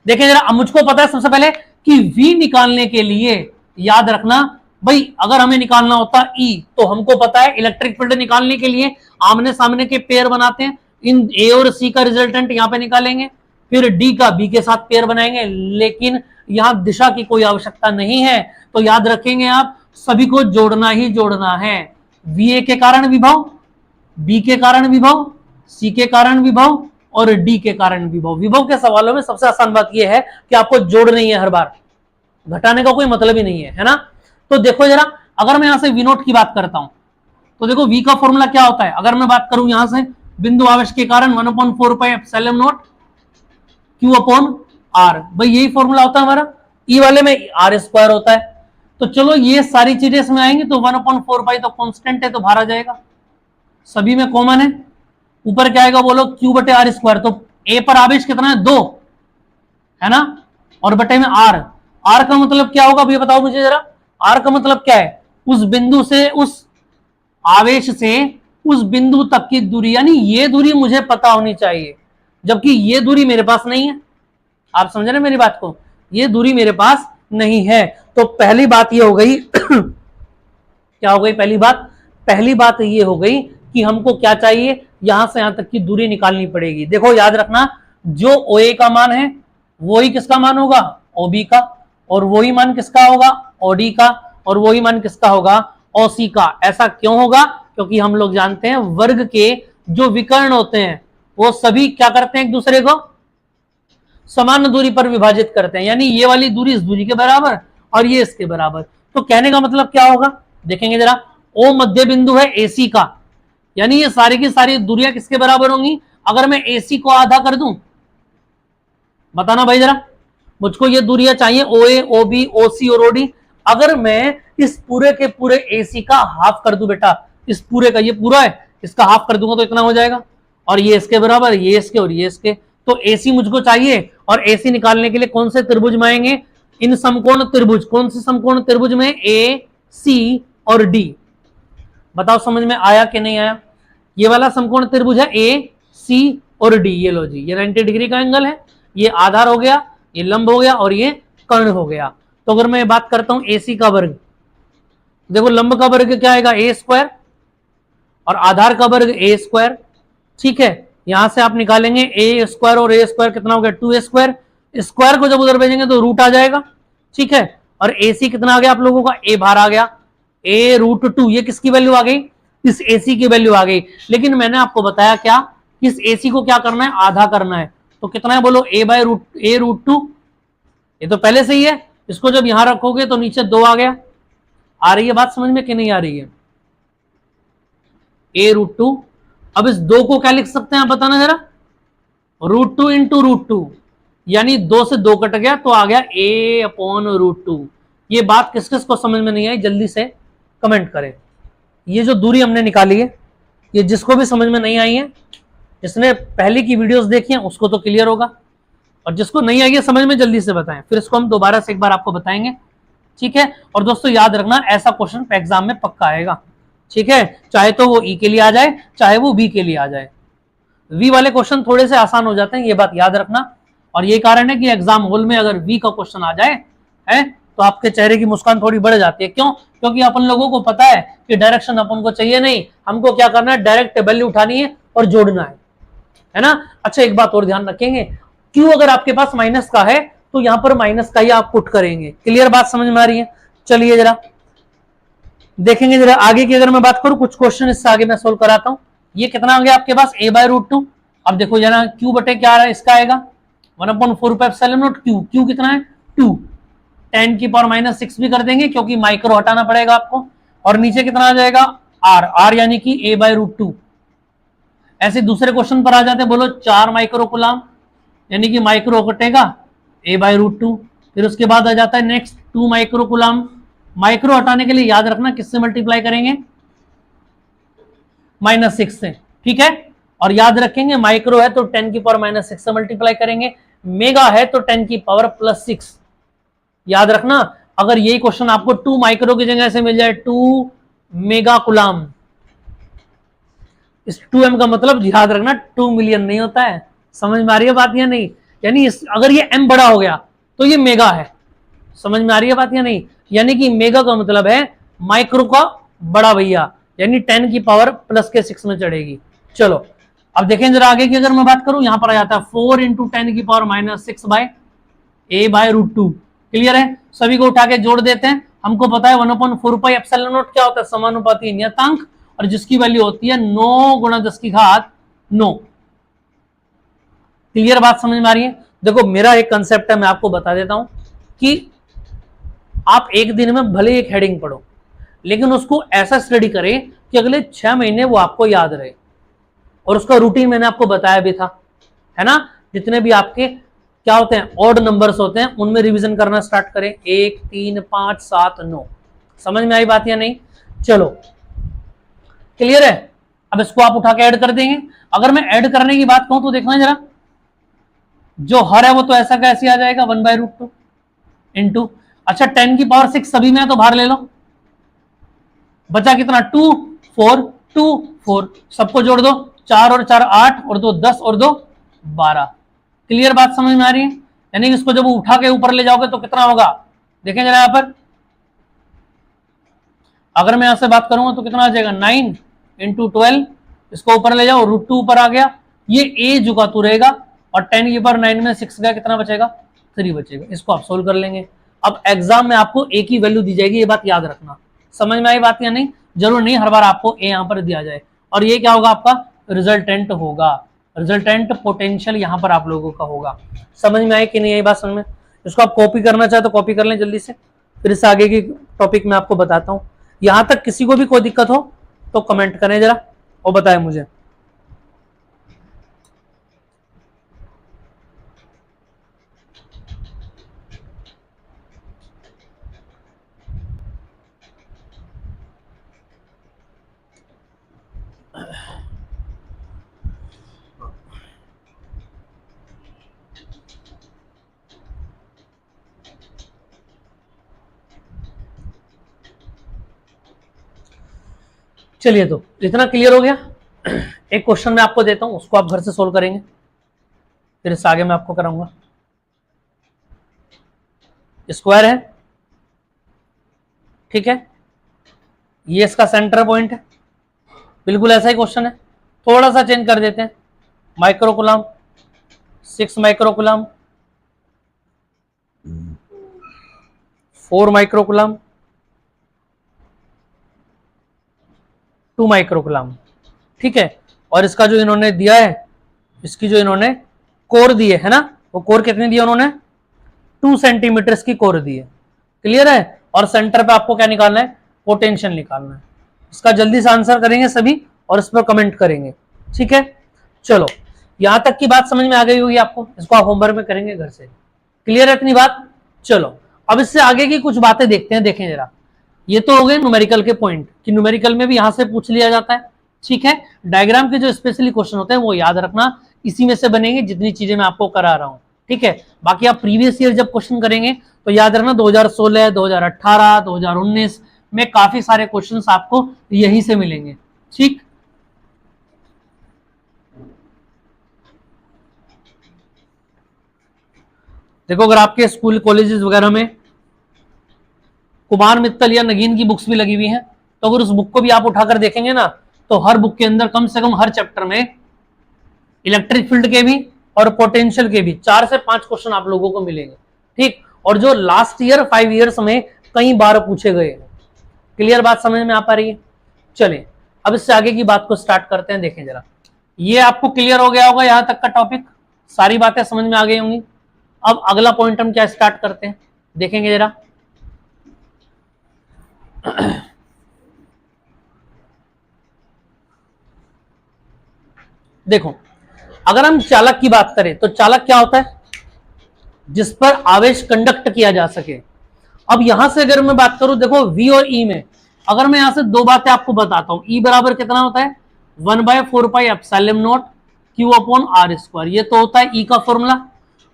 देखिए जरा, मुझको पता है सबसे पहले कि V निकालने के लिए याद रखना भाई, अगर हमें निकालना होता E तो हमको पता है इलेक्ट्रिक फील्ड निकालने के लिए आमने सामने के पेयर बनाते हैं, इन A और C का रिजल्टेंट यहां पे निकालेंगे, फिर D का B के साथ पेयर बनाएंगे, लेकिन यहां दिशा की कोई आवश्यकता नहीं है। तो याद रखेंगे आप, सभी को जोड़ना ही जोड़ना है। VA के कारण विभव, B के कारण विभव, C के कारण विभव और D के कारण विभव। विभव के सवालों में सबसे आसान बात यह है कि आपको जोड़ नहीं है, हर बार घटाने का कोई मतलब ही नहीं है ना। तो देखो जरा, अगर मैं यहां से V नोट की बात करता हूं तो देखो V का फॉर्मूला क्या होता है? अगर मैं बात करूं यहां से बिंदु आवेश के कारण 1/4πε0 Q अपॉन R, भाई यही फॉर्मूला होता है हमारा। E वाले में R² होता है। तो चलो ये सारी चीजें इसमें आएंगी तो 1/4π तो कांस्टेंट है तो बाहर आ जाएगा, सभी में कॉमन है। ऊपर क्या आएगा बोलो? Q/R²। तो A पर आवेश कितना है? 2 है ना, और बटे में R। R का मतलब क्या होगा भैया बताओ मुझे जरा? R का मतलब क्या है? उस बिंदु से, उस आवेश से उस बिंदु तक की दूरी, यानी ये दूरी मुझे पता होनी चाहिए, जबकि ये दूरी मेरे पास नहीं है। आप समझ रहे मेरी बात को? ये दूरी मेरे पास नहीं है। तो पहली बात ये हो गई क्या हो गई? पहली बात ये हो गई कि हमको क्या चाहिए, यहां से यहां तक की दूरी निकालनी पड़ेगी। देखो याद रखना, जो OA का मान है वही किसका मान होगा? OB का, और वही मान किसका होगा? OD का, और वही मान किसका होगा? OC का। ऐसा क्यों होगा? क्योंकि हम लोग जानते हैं वर्ग के जो विकर्ण होते हैं वो सभी क्या करते हैं? एक दूसरे को समान दूरी पर विभाजित करते हैं, यानी ये वाली दूरी इस दूरी के बराबर और ये इसके बराबर। तो कहने का मतलब क्या होगा? देखेंगे जरा, O मध्य बिंदु है AC का, यानी ये सारी की सारी दूरियां किसके बराबर होंगी? अगर मैं AC को आधा कर दूं, बताना भाई जरा, मुझको ये दूरियां चाहिए OA, OB, OC और OD। अगर मैं इस पूरे के पूरे AC का हाफ कर दूं बेटा, इस पूरे का, ये पूरा है, इसका हाफ कर दूंगा तो इतना हो जाएगा, और ये इसके बराबर, ये इसके और ये इसके। तो AC मुझको चाहिए, और AC निकालने के लिए कौन से त्रिभुज में आएंगे? इन समकोण त्रिभुज। कौन से समकोण त्रिभुज में? A, C और D। बताओ समझ में आया कि नहीं आया? ये वाला समकोण त्रिभुज है A, C और D। ये लो जी, ये 90 डिग्री का एंगल है, ये आधार हो गया, ये लंब हो गया और ये कर्ण हो गया। तो अगर मैं बात करता हूं AC का वर्ग, देखो लंब का वर्ग क्या आएगा? A² और आधार का वर्ग A²। ठीक है, यहां से आप निकालेंगे A² और A² कितना हो गया? 2A²। स्क्वायर को जब उधर भेजेंगे तो रूट आ जाएगा। ठीक है, और AC कितना आ गया आप लोगों का? A बाहर आ गया, A√2। ये किसकी वैल्यू आ गई? इस AC की वैल्यू आ गई। लेकिन मैंने आपको बताया क्या, इस AC को क्या करना है? आधा करना है। तो कितना है बोलो? A√2। ये तो पहले से ही है, इसको जब यहां रखोगे तो नीचे 2 आ गया। आ रही है बात समझ में कि नहीं आ रही है? A√2। अब इस 2 को क्या लिख सकते हैं आप बताना जरा? √2 इंटू √2, यानी 2 से 2 कट गया तो आ गया A/√2। ये बात किस किस को समझ में नहीं आई जल्दी से कमेंट करें। ये जो दूरी हमने निकाली है, ये जिसको भी समझ में नहीं आई है, जिसने पहले की वीडियोस देखी हैं उसको तो क्लियर होगा, और जिसको नहीं आई है समझ में जल्दी से बताएं, फिर इसको हम दोबारा से एक बार आपको बताएंगे। ठीक है, और दोस्तों याद रखना, ऐसा क्वेश्चन एग्जाम में पक्का आएगा। ठीक है, चाहे तो वो E के लिए आ जाए, चाहे वो B के लिए आ जाए। V वाले क्वेश्चन थोड़े से आसान हो जाते हैं, ये बात याद रखना। और ये कारण है कि एग्जाम हॉल में अगर V का क्वेश्चन आ जाए है तो आपके चेहरे की मुस्कान थोड़ी बढ़ जाती है। क्यों? क्योंकि अपन लोगों को पता है कि डायरेक्शन अपन को चाहिए नहीं, हमको क्या करना है? डायरेक्ट वैल्यू उठानी है और जोड़ना है ना। अच्छा, एक बात और ध्यान रखेंगे, Q अगर आपके पास माइनस का है तो यहां पर माइनस का ही आप पुट करेंगे। क्लियर बात समझ में आ रही है? चलिए जरा देखेंगे जरा आगे की। अगर मैं बात करूं कुछ क्वेश्चन इससे आगे मैं सोल्व कराता हूं। ये कितना आ गया आपके पास a/√2। अब देखो जरा q बटे क्या आ रहा है, इसका आएगा 1/4 क्यू। क्यू कितना है 2। 10⁻⁻6 भी कर देंगे क्योंकि माइक्रो हटाना पड़ेगा आपको। और नीचे कितना आ जाएगा r यानी कि a/√2। ऐसे दूसरे क्वेश्चन पर आ जाते हैं, बोलो 4 माइक्रो कूलम यानी कि माइक्रो कटेगा a/√2। फिर उसके बाद आ जाता है नेक्स्ट 2 माइक्रो कूलम। माइक्रो हटाने के लिए याद रखना किससे मल्टीप्लाई करेंगे, -6 से, ठीक है। और याद रखेंगे माइक्रो है तो 10⁻⁻6 से मल्टीप्लाई करेंगे, मेगा है तो 10⁻+6। याद रखना अगर यही क्वेश्चन आपको 2 माइक्रो की जगह से मिल जाए 2 मेगा कुलाम, इस 2m का मतलब याद रखना 2 मिलियन नहीं होता है। समझ में आ रही है बात या नहीं? यानी अगर ये m बड़ा हो गया तो ये मेगा है। समझ में आ रही है बात या नहीं? यानी कि मेगा का मतलब है माइक्रो का बड़ा भैया, यानी 10⁻+6 में चढ़ेगी। चलो अब देखें जरा आगे की। अगर मैं बात करूं यहां पर आ जाता है 4 × 10⁻⁻6 a/√2। क्लियर है? सभी को उठा के जोड़ देते हैं। हमको पता है 1/4πε0 क्या होता है, समानुपाती नियतांक, और जिसकी वैल्यू होती है 9 × 10⁹। क्लियर बात समझ में आ रही है? देखो मेरा एक कंसेप्ट है, मैं आपको बता देता हूं कि आप एक दिन में भले एक हेडिंग पढ़ो लेकिन उसको ऐसा स्टडी करें कि अगले 6 महीने वो आपको याद रहे। और उसका रूटीन मैंने आपको बताया भी था, है ना। जितने भी आपके क्या होते हैं ऑड नंबर्स होते हैं उनमें रिवीजन करना स्टार्ट करें, 1 3 5 7 9। समझ में आई बात या नहीं? चलो क्लियर है? अब इसको आप उठा के ऐड कर देंगे। अगर मैं ऐड करने की बात कहूं तो देखना जरा, जो हर है वो तो ऐसा कैसे आ जाएगा 1/√2 इंटू, अच्छा 10⁻6 सभी में है तो बाहर ले लो, बचा कितना 2 4 2 4, सबको जोड़ दो, 4 और 4 8 और 2 10 और 2 12। क्लियर बात समझ में आ रही है? यानी इसको जब उठा के ऊपर ले जाओगे तो कितना होगा, देखें जरा यहां पर। अगर मैं यहां से बात करूंगा तो कितना आ जाएगा 9 × 12, इसको ऊपर ले जाओ, √2 ऊपर आ गया, ये a जुगा तू रहेगा, और 10⁻9 में 6 गया, कितना बचेगा 3 बचेगा। इसको आप सोल्व कर लेंगे। अब एग्जाम में आपको a की वैल्यू दी जाएगी, ये बात याद रखना। समझ में आई बात या नहीं? जरूर नहीं हर बार आपको a यहां पर दिया जाए। और ये क्या होगा आपका रिजल्टेंट होगा, रिजल्टेंट पोटेंशियल यहां पर आप लोगों का होगा। समझ में आई कि नहीं आई बात समझ में? इसको आप कॉपी करना चाहे तो कॉपी कर लें जल्दी से, फिर इससे आगे की टॉपिक में आपको बताता हूं। यहां तक किसी को भी कोई दिक्कत हो तो कमेंट करें जरा और बताएं मुझे। चलिए तो इतना क्लियर हो गया। एक क्वेश्चन मैं आपको देता हूं, उसको आप घर से सोल्व करेंगे, फिर इससे आगे मैं आपको कराऊंगा। स्क्वायर है, ठीक है, ये इसका सेंटर पॉइंट है, बिल्कुल ऐसा ही क्वेश्चन है, थोड़ा सा चेंज कर देते हैं। Micro coulomb 6 micro coulomb 4 micro coulomb 2 micro coulomb, ठीक है। और इसका जो इन्होंने दिया है, इसकी जो इन्होंने कोर दिए है ना, वो कोर कितने दिए उन्होंने 2 सेंटीमीटर की कोर दी है। क्लियर है? और सेंटर पे आपको क्या निकालना है, पोटेंशियल निकालना है। इसका जल्दी से आंसर करेंगे सभी और इस पर कमेंट करेंगे, ठीक है। चलो यहां तक की बात समझ में आ गई होगी आपको, इसको आप होमवर्क में करेंगे घर से। क्लियर है इतनी बात? चलो अब इससे आगे की कुछ बातें देखते हैं। देखें जरा, ये तो हो गए न्यूमेरिकल के पॉइंट कि न्यूमेरिकल में भी यहां से पूछ लिया जाता है, ठीक है। डायग्राम के जो स्पेशली क्वेश्चन होते हैं वो याद रखना, इसी में से बनेंगे जितनी चीजें मैं आपको करा रहा हूं, ठीक है। बाकी आप प्रीवियस ईयर जब क्वेश्चन करेंगे तो याद रखना 2016 2018 2019 में काफी सारे क्वेश्चन आपको यहीं से मिलेंगे, ठीक। देखो अगर आपके स्कूल कॉलेजेस वगैरह में कुमार मित्तल या नगीन की बुक्स भी लगी हुई हैं, तो अगर उस बुक को भी आप उठाकर देखेंगे ना तो हर बुक के अंदर कम से कम हर चैप्टर में इलेक्ट्रिक फील्ड के भी और पोटेंशियल के भी 4 से 5 क्वेश्चन आप लोगों को मिलेंगे। ठीक, और जो लास्ट ईयर 5 इयर्स में कई बार पूछे गए। क्लियर बात समझ में आ पा रही है? चलिए अब इससे आगे की बात को स्टार्ट करते हैं। देखें जरा, ये आपको क्लियर हो गया होगा यहां तक का टॉपिक, सारी बातें समझ में आ गई होंगी। अब अगला पॉइंट हम क्या स्टार्ट करते हैं, देखेंगे जरा। देखो, अगर हम चालक की बात करें तो चालक क्या होता है? जिस पर आवेश कंडक्ट किया जा सके। अब यहां से अगर मैं बात करूं, देखो V और E में, अगर मैं यहां से दो बातें आपको बताता हूं। E बराबर कितना होता है? 1/4πε0 Q/r²। ये तो होता है E का फॉर्मूला।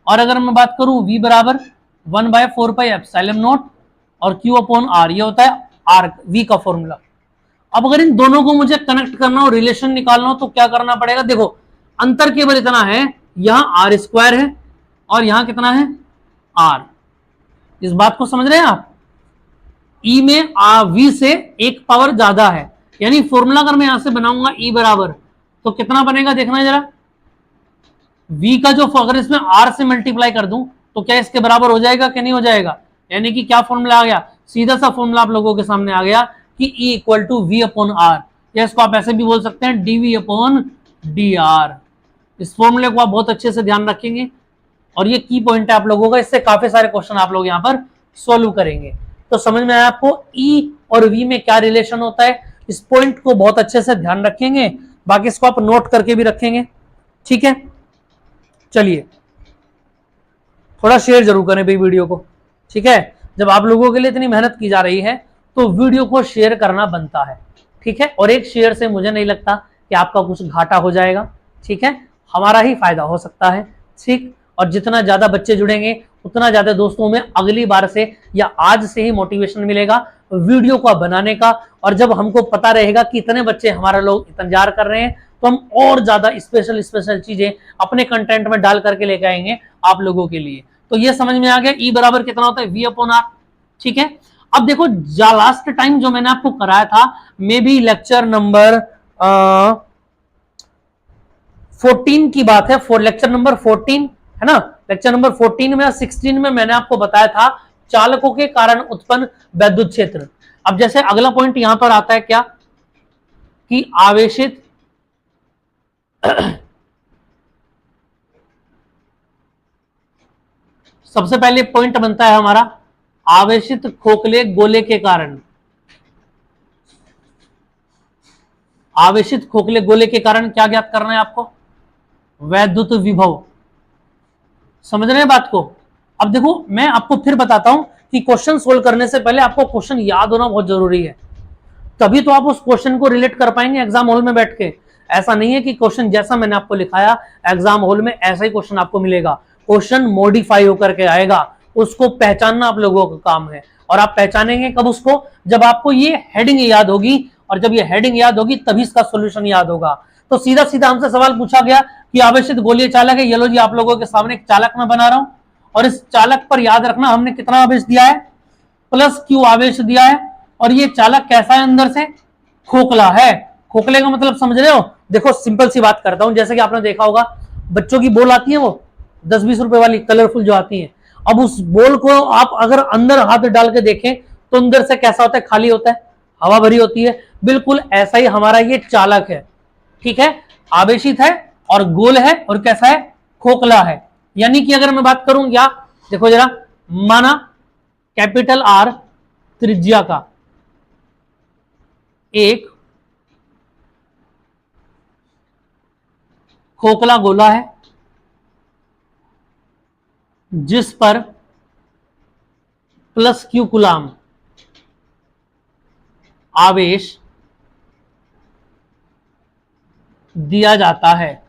और अगर मैं बात करूं V बराबर 1/4πε0 और Q/r, ये होता है R, V का फॉर्मूला। अब अगर इन दोनों को मुझे कनेक्ट करना हो, रिलेशन निकालना हो, तो क्या करना पड़ेगा? देखो अंतर केवल इतना है, यहां r² है और यहां कितना है? r। इस बात को समझ रहे हैं आप? E में V से एक पावर ज्यादा है, यानी फॉर्मूला अगर मैं यहां से बनाऊंगा E बराबर, तो कितना बनेगा देखना जरा। V का जो, अगर इसमें R से मल्टीप्लाई कर दूं तो क्या इसके बराबर हो जाएगा कि नहीं हो जाएगा? यानी कि क्या फॉर्मूला आ गया? सीधा सा फॉर्मूला आप लोगों के सामने आ गया कि E = V/R, या इसको आप ऐसे भी बोल सकते हैं dV/dr। इस फॉर्मूले को आप बहुत अच्छे से ध्यान रखेंगे और ये की पॉइंट है आप लोगों का, इससे काफी सारे क्वेश्चन आप लोग यहाँ पर सोल्व करेंगे। तो समझ में आया आपको E और V में क्या रिलेशन होता है? इस पॉइंट को बहुत अच्छे से ध्यान रखेंगे, बाकी इसको आप नोट करके भी रखेंगे, ठीक है। चलिए थोड़ा शेयर जरूर करें भाई वीडियो को, ठीक है। जब आप लोगों के लिए इतनी मेहनत की जा रही है तो वीडियो को शेयर करना बनता है, ठीक है। और एक शेयर से मुझे नहीं लगता कि आपका कुछ घाटा हो जाएगा, ठीक है, हमारा ही फायदा हो सकता है, ठीक। और जितना ज्यादा बच्चे जुड़ेंगे उतना ज्यादा दोस्तों में अगली बार से या आज से ही मोटिवेशन मिलेगा वीडियो को बनाने का। और जब हमको पता रहेगा कि इतने बच्चे हमारा लोग इंतजार कर रहे हैं, तो हम और ज्यादा स्पेशल चीजें अपने कंटेंट में डाल करके लेके आएंगे आप लोगों के लिए। तो ये समझ में आ गया E बराबर कितना होता है? V/R, ठीक है। अब देखो, लास्ट टाइम जो मैंने आपको कराया था, मे बी लेक्चर नंबर 14 की बात है, लेक्चर नंबर 14 है ना। लेक्चर नंबर 14 में 16 में मैंने आपको बताया था चालकों के कारण उत्पन्न वैद्युत क्षेत्र। अब जैसे अगला पॉइंट यहां पर आता है क्या, कि आवेशित सबसे पहले पॉइंट बनता है हमारा आवेशित खोखले गोले के कारण। आवेशित खोखले गोले के कारण क्या ज्ञात करना है आपको? वैद्युत विभव। समझ रहे हैं बात को? अब देखो मैं आपको फिर बताता हूं कि क्वेश्चन सोल्व करने से पहले आपको क्वेश्चन याद होना बहुत जरूरी है, तभी तो आप उस क्वेश्चन को रिलेट कर पाएंगे एग्जाम हॉल में बैठ के। ऐसा नहीं है कि क्वेश्चन जैसा मैंने आपको लिखाया एग्जाम हॉल में ऐसा ही क्वेश्चन आपको मिलेगा। क्वेश्चन मॉडिफाई होकर के आएगा, उसको पहचानना आप लोगों का काम है। और आप पहचानेंगे कब उसको? जब आपको ये हेडिंग याद होगी, और जब ये हेडिंग याद होगी तभी इसका सोल्यूशन याद होगा। तो सीधा सीधा हमसे सवाल पूछा गया कि आवेशित गोलीय चालक है, ये लो जी आप लोगों के सामने एक चालक मैं बना रहा हूं, और इस चालक पर याद रखना हमने कितना आवेश दिया है? +Q आवेश दिया है। और ये चालक कैसा है? अंदर से खोखला है। खोखले का मतलब समझ रहे हो? देखो सिंपल सी बात करता हूं, जैसे कि आपने देखा होगा बच्चों की बॉल आती है, वो 10-20 रुपए वाली कलरफुल जो आती है। अब उस बॉल को आप अगर अंदर हाथ डाल के देखें तो अंदर से कैसा होता है? खाली होता है, हवा भरी होती है। बिल्कुल ऐसा ही हमारा ये चालक है, ठीक है। आवेशित है और गोल है और कैसा है? खोखला है। यानी कि अगर मैं बात करूं, या देखो जरा, माना R त्रिज्या का एक खोखला गोला है जिस पर +Q कूलाम आवेश दिया जाता है,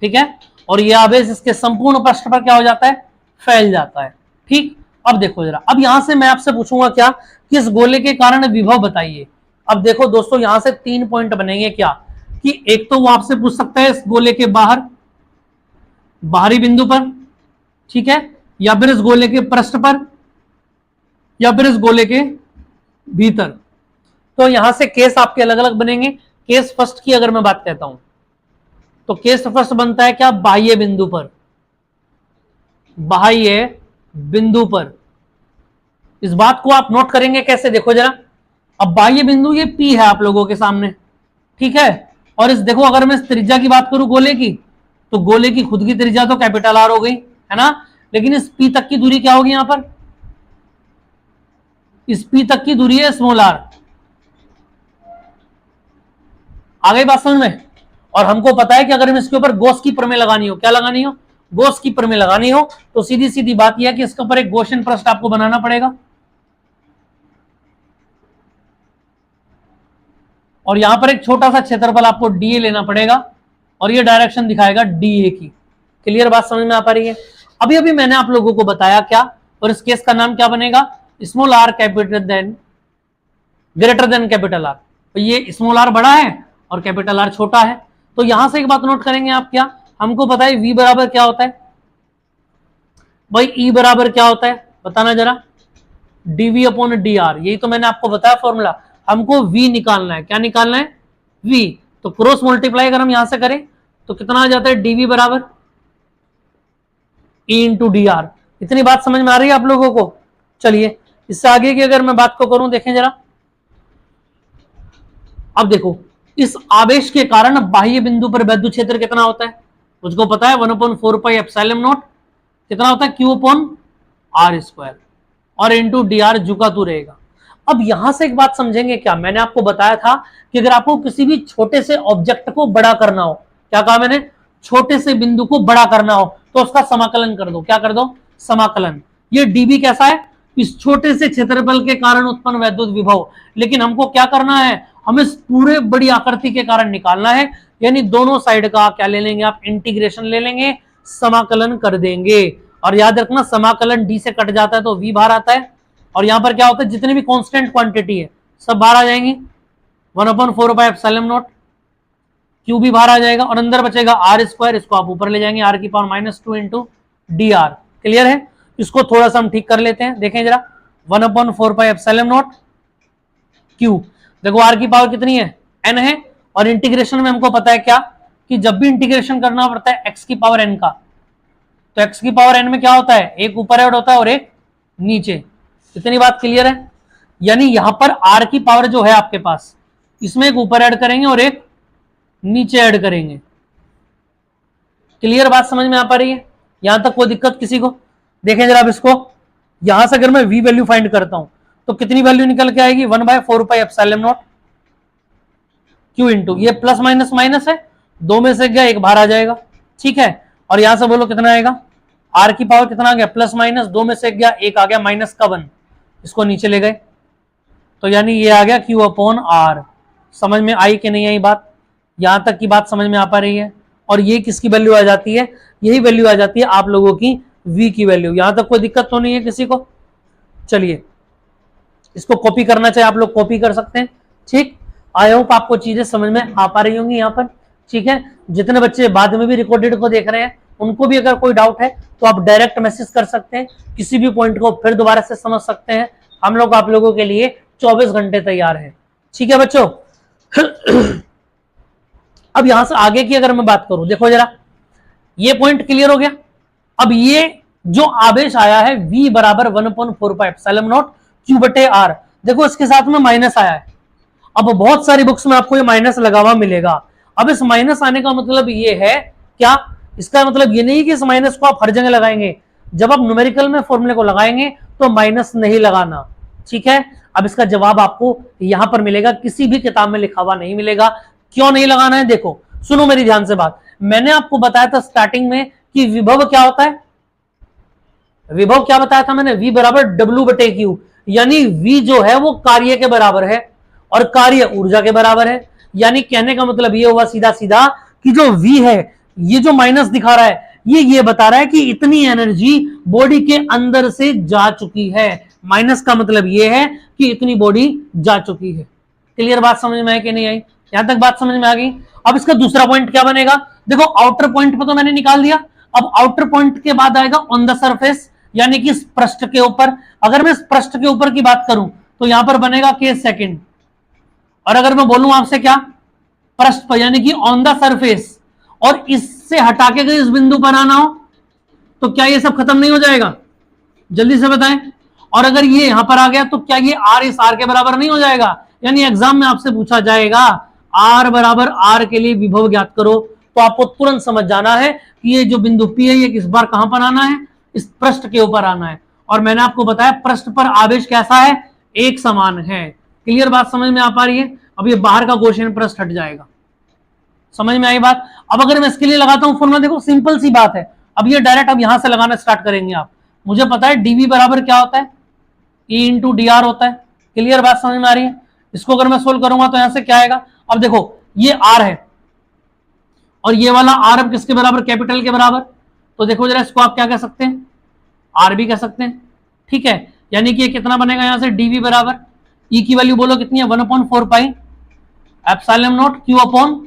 ठीक है। और यह आवेश इसके संपूर्ण पृष्ठ पर क्या हो जाता है? फैल जाता है, ठीक। अब देखो जरा, अब यहां से मैं आपसे पूछूंगा क्या, किस गोले के कारण विभव बताइए। अब देखो दोस्तों, यहां से 3 पॉइंट बनेंगे क्या, कि एक तो वो आपसे पूछ सकता है इस गोले के बाहरी बिंदु पर, ठीक है, या फिर इस गोले के पृष्ठ पर, या फिर इस गोले के भीतर। तो यहां से केस आपके अलग अलग बनेंगे। केस फर्स्ट की अगर मैं बात कहता हूं तो केस फर्स्ट बनता है क्या? बाह्य बिंदु पर, बाह्य बिंदु पर। इस बात को आप नोट करेंगे कैसे, देखो जरा। अब बाह्य बिंदु ये P है आप लोगों के सामने, ठीक है। और इस देखो, अगर मैं इस त्रिज्या की बात करूं गोले की, तो गोले की खुद की त्रिज्या तो कैपिटल R हो गई, है ना। लेकिन इस P तक की दूरी क्या होगी यहां पर, इस P तक की दूरी है स्मॉल r। आ गई बात समझ में। और हमको पता है कि अगर हम इसके ऊपर गॉस की प्रमेय लगानी हो, क्या लगानी हो, गॉस की प्रमेय लगानी हो, तो सीधी सीधी बात यह है कि इसके ऊपर एक गॉसियन पृष्ठ आपको बनाना पड़ेगा, और यहां पर एक छोटा सा क्षेत्रफल आपको डीए लेना पड़ेगा, और ये डायरेक्शन दिखाएगा डीए की। क्लियर बात समझ में आ पा रही है। अभी अभी मैंने आप लोगों को बताया क्या, और इस केस का नाम क्या बनेगा, small are capital then greater than capital are. तो ये स्मॉल आर बड़ा है और कैपिटल आर छोटा है। तो यहां से एक बात नोट करेंगे आप, क्या हमको पता है V बराबर क्या होता है भाई, E बराबर क्या होता है बताना जरा, dV अपॉन dr। यही तो मैंने आपको बताया फॉर्मूला। हमको V निकालना है, क्या निकालना है, V। तो क्रॉस मल्टीप्लाई अगर हम यहां से करें तो कितना आ जाता है, dV बराबर E इंटू dr। इतनी बात समझ में आ रही है आप लोगों को। चलिए इससे आगे की अगर मैं बात को करूं, देखें जरा। अब देखो, इस आवेश के कारण बाह्य बिंदु पर वैद्युत क्षेत्र कितना होता है, मुझको पता है 1/4 पाई एप्सिलॉन नॉट कितना होता है, Q अपॉन R स्क्वायर, और इंटू dr झुका तू रहेगा। अब यहां से एक बात समझेंगे क्या, मैंने आपको बताया था कि अगर आपको किसी भी छोटे से ऑब्जेक्ट को बड़ा करना हो, क्या कहा मैंने, छोटे से बिंदु को बड़ा करना हो तो उसका समाकलन कर दो, क्या कर दो, समाकलन। ये dB कैसा है, इस छोटे से क्षेत्रफल के कारण उत्पन्न वैद्युत विभव। लेकिन हमको क्या करना है, हमें इस पूरे बड़ी आकृति के कारण निकालना है, यानी दोनों साइड का क्या ले लेंगे आप, इंटीग्रेशन ले लेंगे, समाकलन कर देंगे। और याद रखना समाकलन d से कट जाता है तो v बाहर आता है, और यहां पर क्या होता है, जितनी भी कांस्टेंट क्वांटिटी है सब बाहर आ जाएंगी, 1/4 पाई एप्सिलॉन नॉट, Q भी बाहर आ जाएगा, और अंदर बचेगा R स्क्वायर, इसको आप ऊपर ले जाएंगे R की पावर -2 इंटू dr। क्लियर है। इसको थोड़ा सा हम ठीक कर लेते हैं, देखें जरा, 1/4 पाई एप्सिलॉन नॉट Q, देखो R की पावर कितनी है, n है, और इंटीग्रेशन में हमको पता है क्या, कि जब भी इंटीग्रेशन करना पड़ता है x की पावर n का, तो x की पावर n में क्या होता है, एक ऊपर ऐड होता है और एक नीचे। इतनी बात क्लियर है। यानी यहां पर r की पावर जो है आपके पास, इसमें एक ऊपर ऐड करेंगे और एक नीचे ऐड करेंगे। क्लियर बात समझ में आ पा रही है, यहां तक कोई दिक्कत किसी को। देखें जरा अब इसको, यहां से अगर मैं v वैल्यू फाइंड करता हूं तो कितनी वैल्यू निकल के आएगी, 1/4 pi epsilon naught Q into, ये प्लस माइनस माइनस है, दो में से गया एक बाहर आ जाएगा, ठीक है। और यहां से बोलो कितना आएगा, R की पावर कितना आ गया, प्लस माइनस, दो में से गया एक आ गया माइनस का 1, इसको नीचे ले गए, तो यानी ये आ गया Q अपॉन R। समझ में आई कि नहीं आई बात, यहां तक की बात समझ में आ पा रही है। और ये किसकी वैल्यू आ जाती है, यही वैल्यू आ जाती है आप लोगों की V की वैल्यू। यहां तक कोई दिक्कत तो नहीं है किसी को। चलिए इसको कॉपी करना चाहे आप लोग कॉपी कर सकते हैं, ठीक। आई होप आपको चीजें समझ में आ पा रही होंगी यहाँ पर, ठीक है। जितने बच्चे बाद में भी रिकॉर्डेड को देख रहे हैं उनको भी अगर कोई डाउट है तो आप डायरेक्ट मैसेज कर सकते हैं, किसी भी पॉइंट को फिर दोबारा से समझ सकते हैं। हम लोग आप लोगों के लिए 24 घंटे तैयार हैं, ठीक है बच्चों। अब यहां से आगे की अगर मैं बात करूं, देखो जरा, ये पॉइंट क्लियर हो गया। अब ये जो आवेश आया है V बराबर 1/4 पाई एप्सिलॉन नॉट Q बटे R, देखो इसके साथ में माइनस आया है। अब बहुत सारी बुक्स में आपको ये माइनस लगा हुआ मिलेगा। अब इस माइनस आने का मतलब ये है क्या, इसका मतलब ये नहीं कि इस माइनस को आप हर जगह लगाएंगे, जब आप न्यूमेरिकल में फॉर्मूले को लगाएंगे तो माइनस नहीं लगाना, ठीक है। अब इसका जवाब आपको यहां पर मिलेगा, किसी भी किताब में लिखा हुआ नहीं मिलेगा। क्यों नहीं लगाना है, देखो सुनो मेरी ध्यान से बात। मैंने आपको बताया था स्टार्टिंग में कि विभव क्या होता है, विभव क्या बताया था मैंने, V बराबर W बटे Q, यानी V जो है वो कार्य के बराबर है और कार्य ऊर्जा के बराबर है। यानी कहने का मतलब ये हुआ सीधा सीधा कि जो V है, ये जो माइनस दिखा रहा है, ये बता रहा है कि इतनी एनर्जी बॉडी के अंदर से जा चुकी है। माइनस का मतलब ये है कि इतनी बॉडी जा चुकी है। क्लियर बात समझ में आई कि नहीं आई, यहां तक बात समझ में आ गई। अब इसका दूसरा पॉइंट क्या बनेगा, देखो आउटर पॉइंट पर तो मैंने निकाल दिया, अब आउटर पॉइंट के बाद आएगा ऑन द सरफेस, यानी कि पृष्ठ के ऊपर। अगर मैं पृष्ठ के ऊपर की बात करूं तो यहां पर बनेगा K सेकंड, और अगर मैं बोलूं आपसे क्या, पृष्ठ पर यानी कि ऑन द सरफेस, और इससे हटा के अगर इस बिंदु पर आना हो तो क्या ये सब खत्म नहीं हो जाएगा, जल्दी से बताएं। और अगर ये यहां पर आ गया तो क्या ये आर इस आर के बराबर नहीं हो जाएगा? यानी एग्जाम में आपसे पूछा जाएगा आर बराबर आर के लिए विभव ज्ञात करो, तो आपको तुरंत समझ जाना है कि ये जो बिंदु पी है ये किस बार कहां पर आना है? इस पृष्ठ के ऊपर आना है। और मैंने आपको बताया पृष्ठ पर आवेश कैसा है? एक समान है। क्लियर बात समझ में आ पा रही है? अब ये बाहर का गॉसियन पृष्ठ हट जाएगा। समझ में आई बात? अब अगर मैं इसके लिए लगाता हूं फॉर्मूला, देखो सिंपल सी बात है। अब ये डायरेक्ट अब यहां से लगाना स्टार्ट करेंगे आप। मुझे पता है डीवी बराबर क्या होता है? ई इंटू डी आर होता है। क्लियर बात समझ में आ रही है? इसको अगर मैं सोल्व करूंगा तो यहां से क्या आएगा? अब देखो ये आर है और ये वाला आर अब किसके बराबर? कैपिटल के बराबर। तो देखो जरा इसको आप क्या कह सकते हैं? आर भी कह सकते हैं। ठीक है, यानी कि ये कितना बनेगा यहां से? डीवी बराबर ई की वैल्यू बोलो कितनी है? 1/4 pi epsilon naught q upon,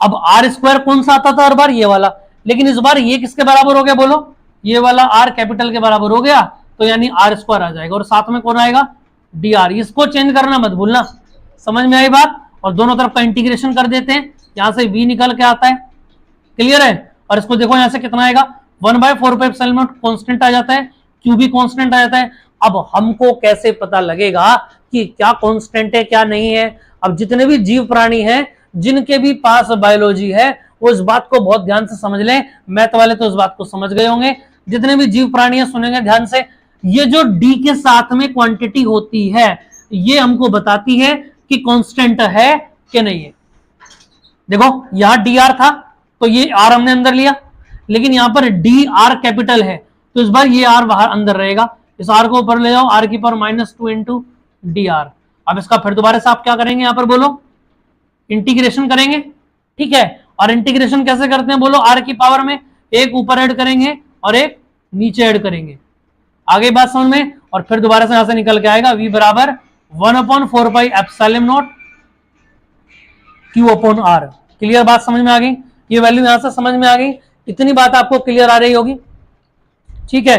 अब आर स्क्वायर कौन सा आता था हर बार? ये वाला, लेकिन इस बार ये किसके बराबर हो गया बोलो? ये वाला आर कैपिटल के बराबर हो गया, तो यानी आर स्क्वायर आ जाएगा और साथ में कौन आएगा? D R. इसको चेंज करना मत भूलना। समझ में आई बात? और दोनों तरफ का इंटीग्रेशन कर देते हैं, यहां से v निकल के आता है। क्लियर है? और इसको देखो यहां से कितना आएगा? 1/4 पाई एप्सिलॉन नॉट कांस्टेंट आ जाता है, क्यू भी कांस्टेंट आ जाता है। अब हमको कैसे पता लगेगा कि क्या कांस्टेंट है क्या नहीं है? अब जितने भी जीव प्राणी हैं जिनके भी पास बायोलॉजी है वो इस बात को बहुत ध्यान से समझ लें। मैथ वाले तो इस बात को समझ गए होंगे। जितने भी जीव प्राणी है सुनेंगे ध्यान से, ये जो डी के साथ में क्वांटिटी होती है ये हमको बताती है कि कांस्टेंट है कि नहीं है। देखो यहां डी आर था तो ये आर हमने अंदर लिया, लेकिन यहां पर डी आर कैपिटल है तो इस बार ये आर बाहर अंदर रहेगा। इस आर को ऊपर ले जाओ, आर की पावर -2 इंटू डी आर। अब इसका फिर दोबारा से आप क्या करेंगे? यहां पर बोलो इंटीग्रेशन करेंगे। ठीक है, और इंटीग्रेशन कैसे करते हैं बोलो? आर की पावर में एक ऊपर ऐड करेंगे और एक नीचे ऐड करेंगे। आगे बात समझ में? और फिर दोबारा से यहां से निकल के आएगा v बराबर 1/4 pi epsilon naught q upon r. Clear बात समझ में आ गई? ये वैल्यू यहां से समझ में आ गई? इतनी बात आपको क्लियर आ रही होगी? ठीक है,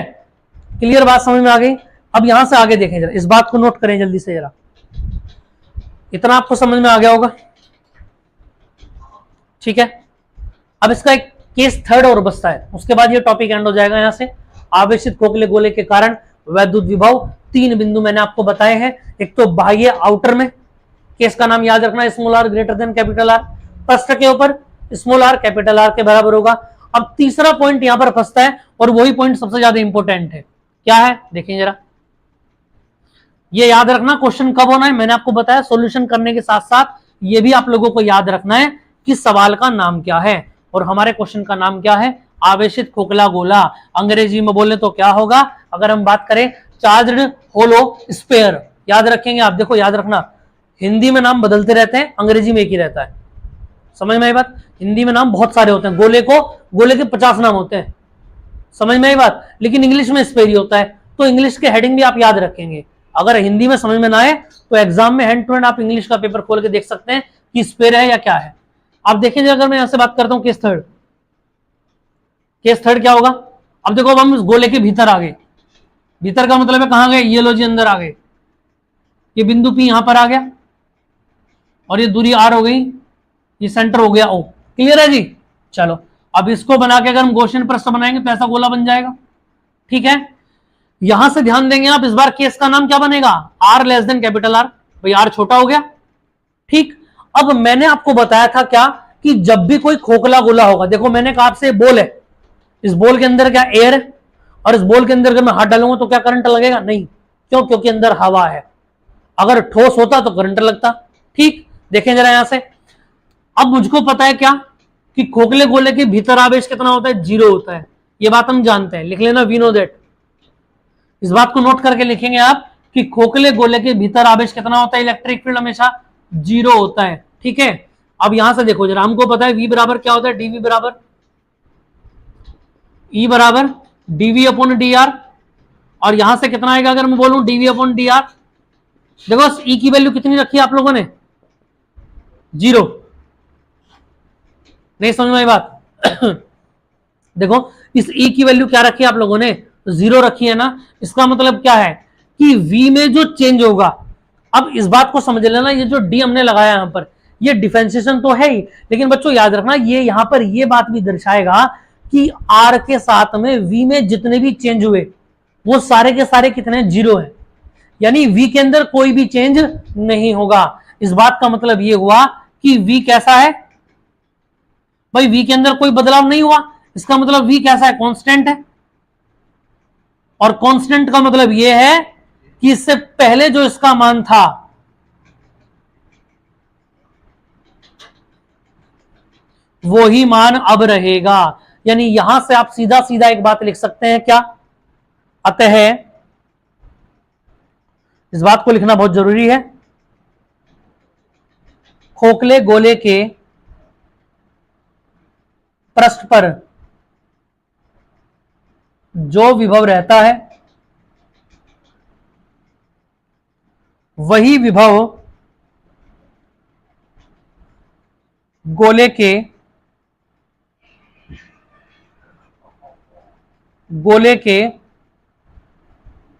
क्लियर बात समझ में आ गई? अब यहां से आगे देखें जरा, इस बात को नोट करें जल्दी से जरा। इतना आपको समझ में आ गया होगा? ठीक है, अब इसका एक केस थर्ड और बचता है, उसके बाद ये टॉपिक एंड हो जाएगा। यहां से आवेशित खोखले गोले के कारण वैद्युत विभव 3 बिंदु मैंने आपको बताए हैं। एक तो बाह्य आउटर में, केस का नाम याद रखना, small r greater than capital r. पृष्ठ के ऊपर स्मॉल आर कैपिटल आर के बराबर होगा। अब तीसरा पॉइंट यहां पर फंसता है और वही पॉइंट सबसे ज्यादा इंपॉर्टेंट है। क्या है देखिए जरा, ये याद रखना क्वेश्चन कब होना है मैंने आपको बताया। सॉल्यूशन करने के साथ साथ ये भी आप लोगों को याद रखना है कि सवाल का नाम क्या है, और हमारे क्वेश्चन का नाम क्या है? आवेशित खोखला गोला। अंग्रेजी में बोले तो क्या होगा? अगर हम बात करें चार्ज्ड होलो स्फीयर, याद रखेंगे आप। देखो याद रखना, हिंदी में नाम बदलते रहते हैं, अंग्रेजी में एक ही रहता है। समझ में आई बात? हिंदी में नाम बहुत सारे होते हैं, गोले के 50 नाम होते हैं। समझ में आई बात? लेकिन इंग्लिश में स्फीयर ही होता है, तो इंग्लिश के हेडिंग भी आप याद रखेंगे। अगर हिंदी में समझ में ना आए तो एग्जाम में हैंड टू हैंड आप इंग्लिश का पेपर खोल के देख सकते हैं कि स्फीयर है या क्या है। आप देखेंगे अगर मैं यहां से बात करता हूं केस थर्ड, केस थर्ड क्या होगा? अब देखो अब हम इस गोले के भीतर आ गए। भीतर का मतलब है कहां गए? ये लो जी अंदर आ गए। ये बिंदु पी यहां पर आ गया और ये दूरी आर हो गई, ये सेंटर हो गया ओ। क्लियर है जी? चलो अब इसको बना के अगर हम गॉसियन पृष्ठ बनाएंगे तो ऐसा गोला बन जाएगा। ठीक है, यहां से ध्यान देंगे आप, इस बार केस का नाम क्या बनेगा? R less than capital r. भाई आर छोटा हो गया। ठीक, अब मैंने आपको बताया था क्या कि जब भी कोई खोखला गोला होगा, देखो मैंने कहा आपसे बॉल है, इस बॉल के अंदर क्या एयर है, और इस बॉल के अंदर अगर मैं हाथ डालूंगा तो क्या करंट लगेगा? नहीं। क्यों? क्योंकि अंदर हवा है। अगर ठोस होता तो करंट लगता। ठीक, देखें जरा यहां से। अब मुझको पता है क्या कि खोखले गोले के भीतर आवेश कितना होता है? 0 होता है। ये बात हम जानते हैं, लिख लेना वी नो दैट। इस बात को नोट करके लिखेंगे आप कि खोखले गोले के भीतर आवेश कितना होता है? इलेक्ट्रिक फील्ड हमेशा 0 होता है। ठीक है, अब यहां से देखो जरा, हमको पता है v बराबर क्या होता है? dv बराबर e बराबर dv अपॉन dr, और यहां से कितना आएगा अगर मैं बोलूं dv अपॉन dr? देखो e की वैल्यू कितनी रखी है आप लोगों ने? 0। नहीं समझ में आई बात? देखो इस e की वैल्यू क्या रखी है आप लोगों ने? 0 रखी है ना। इसका मतलब क्या है कि v में जो चेंज होगा, अब इस बात को समझ लेना, ये जो d हमने लगाया यहां पर, ये डिफरेंशिएशन तो है ही, लेकिन बच्चों याद रखना ये यहां पर ये बात भी दर्शाएगा कि r के साथ में v में जितने भी चेंज हुए वो सारे के सारे कितने, 0 है, यानी v के अंदर कोई भी चेंज नहीं होगा। इस बात का मतलब ये हुआ कि v कैसा है भाई, v के अंदर कोई बदलाव नहीं हुआ, इसका मतलब v कैसा है, कांस्टेंट है। और कांस्टेंट का मतलब यह है कि इससे पहले जो इसका मान था वो ही मान अब रहेगा। यानी यहां से आप सीधा सीधा एक बात लिख सकते हैं क्या, अतः इस बात को लिखना बहुत जरूरी है, खोखले गोले के पृष्ठ पर जो विभव रहता है वही विभव गोले के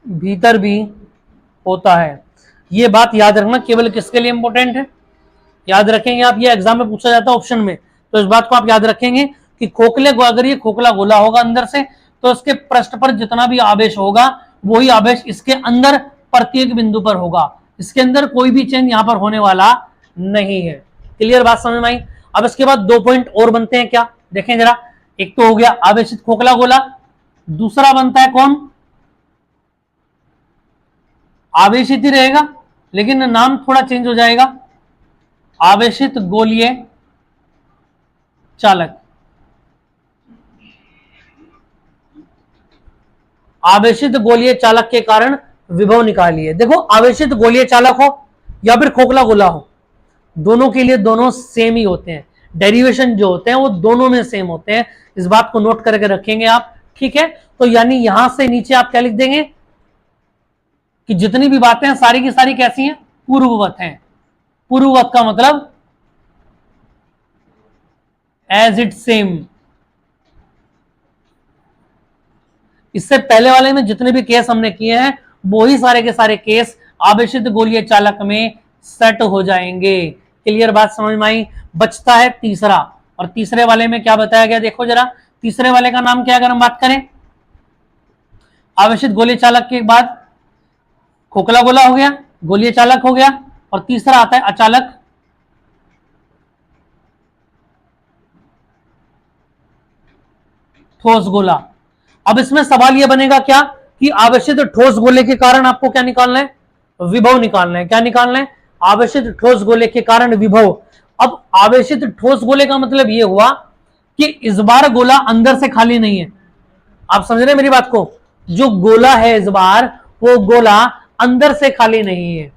भीतर भी होता है। यह बात याद रखना, केवल किसके लिए इंपॉर्टेंट है, याद रखेंगे आप, ये एग्जाम में पूछा जाता है ऑप्शन में, तो इस बात को आप याद रखेंगे कि अगर ये खोखला गोला होगा अंदर से, तो इसके पृष्ठ पर जितना भी आवेश होगा वही आवेश इसके अंदर प्रत्येक बिंदु पर होगा, इसके अंदर कोई भी चेंज यहां पर होने वाला नहीं है। क्लियर बात समझ में आई। अब इसके बाद 2 पॉइंट और बनते हैं क्या, देखें जरा, एक तो हो गया आवेशित खोखला गोला, दूसरा बनता है कौन, आवेशित ही रहेगा लेकिन नाम थोड़ा चेंज हो जाएगा, आवेशित गोलीय चालक। आवेशित गोलीय चालक के कारण विभव निकालिए। देखो, आवेशित गोलीय चालक हो या फिर खोखला गोला हो, दोनों के लिए दोनों सेम ही होते हैं, डेरिवेशन जो होते हैं वो दोनों में सेम होते हैं, इस बात को नोट करके रखेंगे आप, ठीक है। तो यानी यहां से नीचे आप क्या लिख देंगे कि जितनी भी बातें हैं सारी की सारी कैसी हैं, पूर्ववत हैं। पूर्ववत का मतलब एज इट सेम। इससे पहले वाले में जितने भी केस हमने किए हैं वो ही सारे के सारे केस आवेशित गोलीय चालक में सेट हो जाएंगे। क्लियर बात समझ में आई। बचता है तीसरा, और तीसरे वाले में क्या बताया गया, देखो जरा, तीसरे वाले का नाम क्या है अगर हम बात करें, आवेशित गोलीय चालक के बाद खोखला गोला हो गया, गोलीय चालक हो गया, और तीसरा आता है अचालक ठोस गोला। अब इसमें सवाल यह बनेगा क्या कि आवेशित ठोस गोले के कारण आपको क्या निकालना है, विभव निकालना है। क्या निकालना है, आवेशित ठोस गोले के कारण विभव। अब आवेशित ठोस गोले का मतलब यह हुआ कि इस बार गोला अंदर से खाली नहीं है, आप समझ रहे हैं मेरी बात को, जो गोला है इस बार वो गोला अंदर से खाली नहीं है।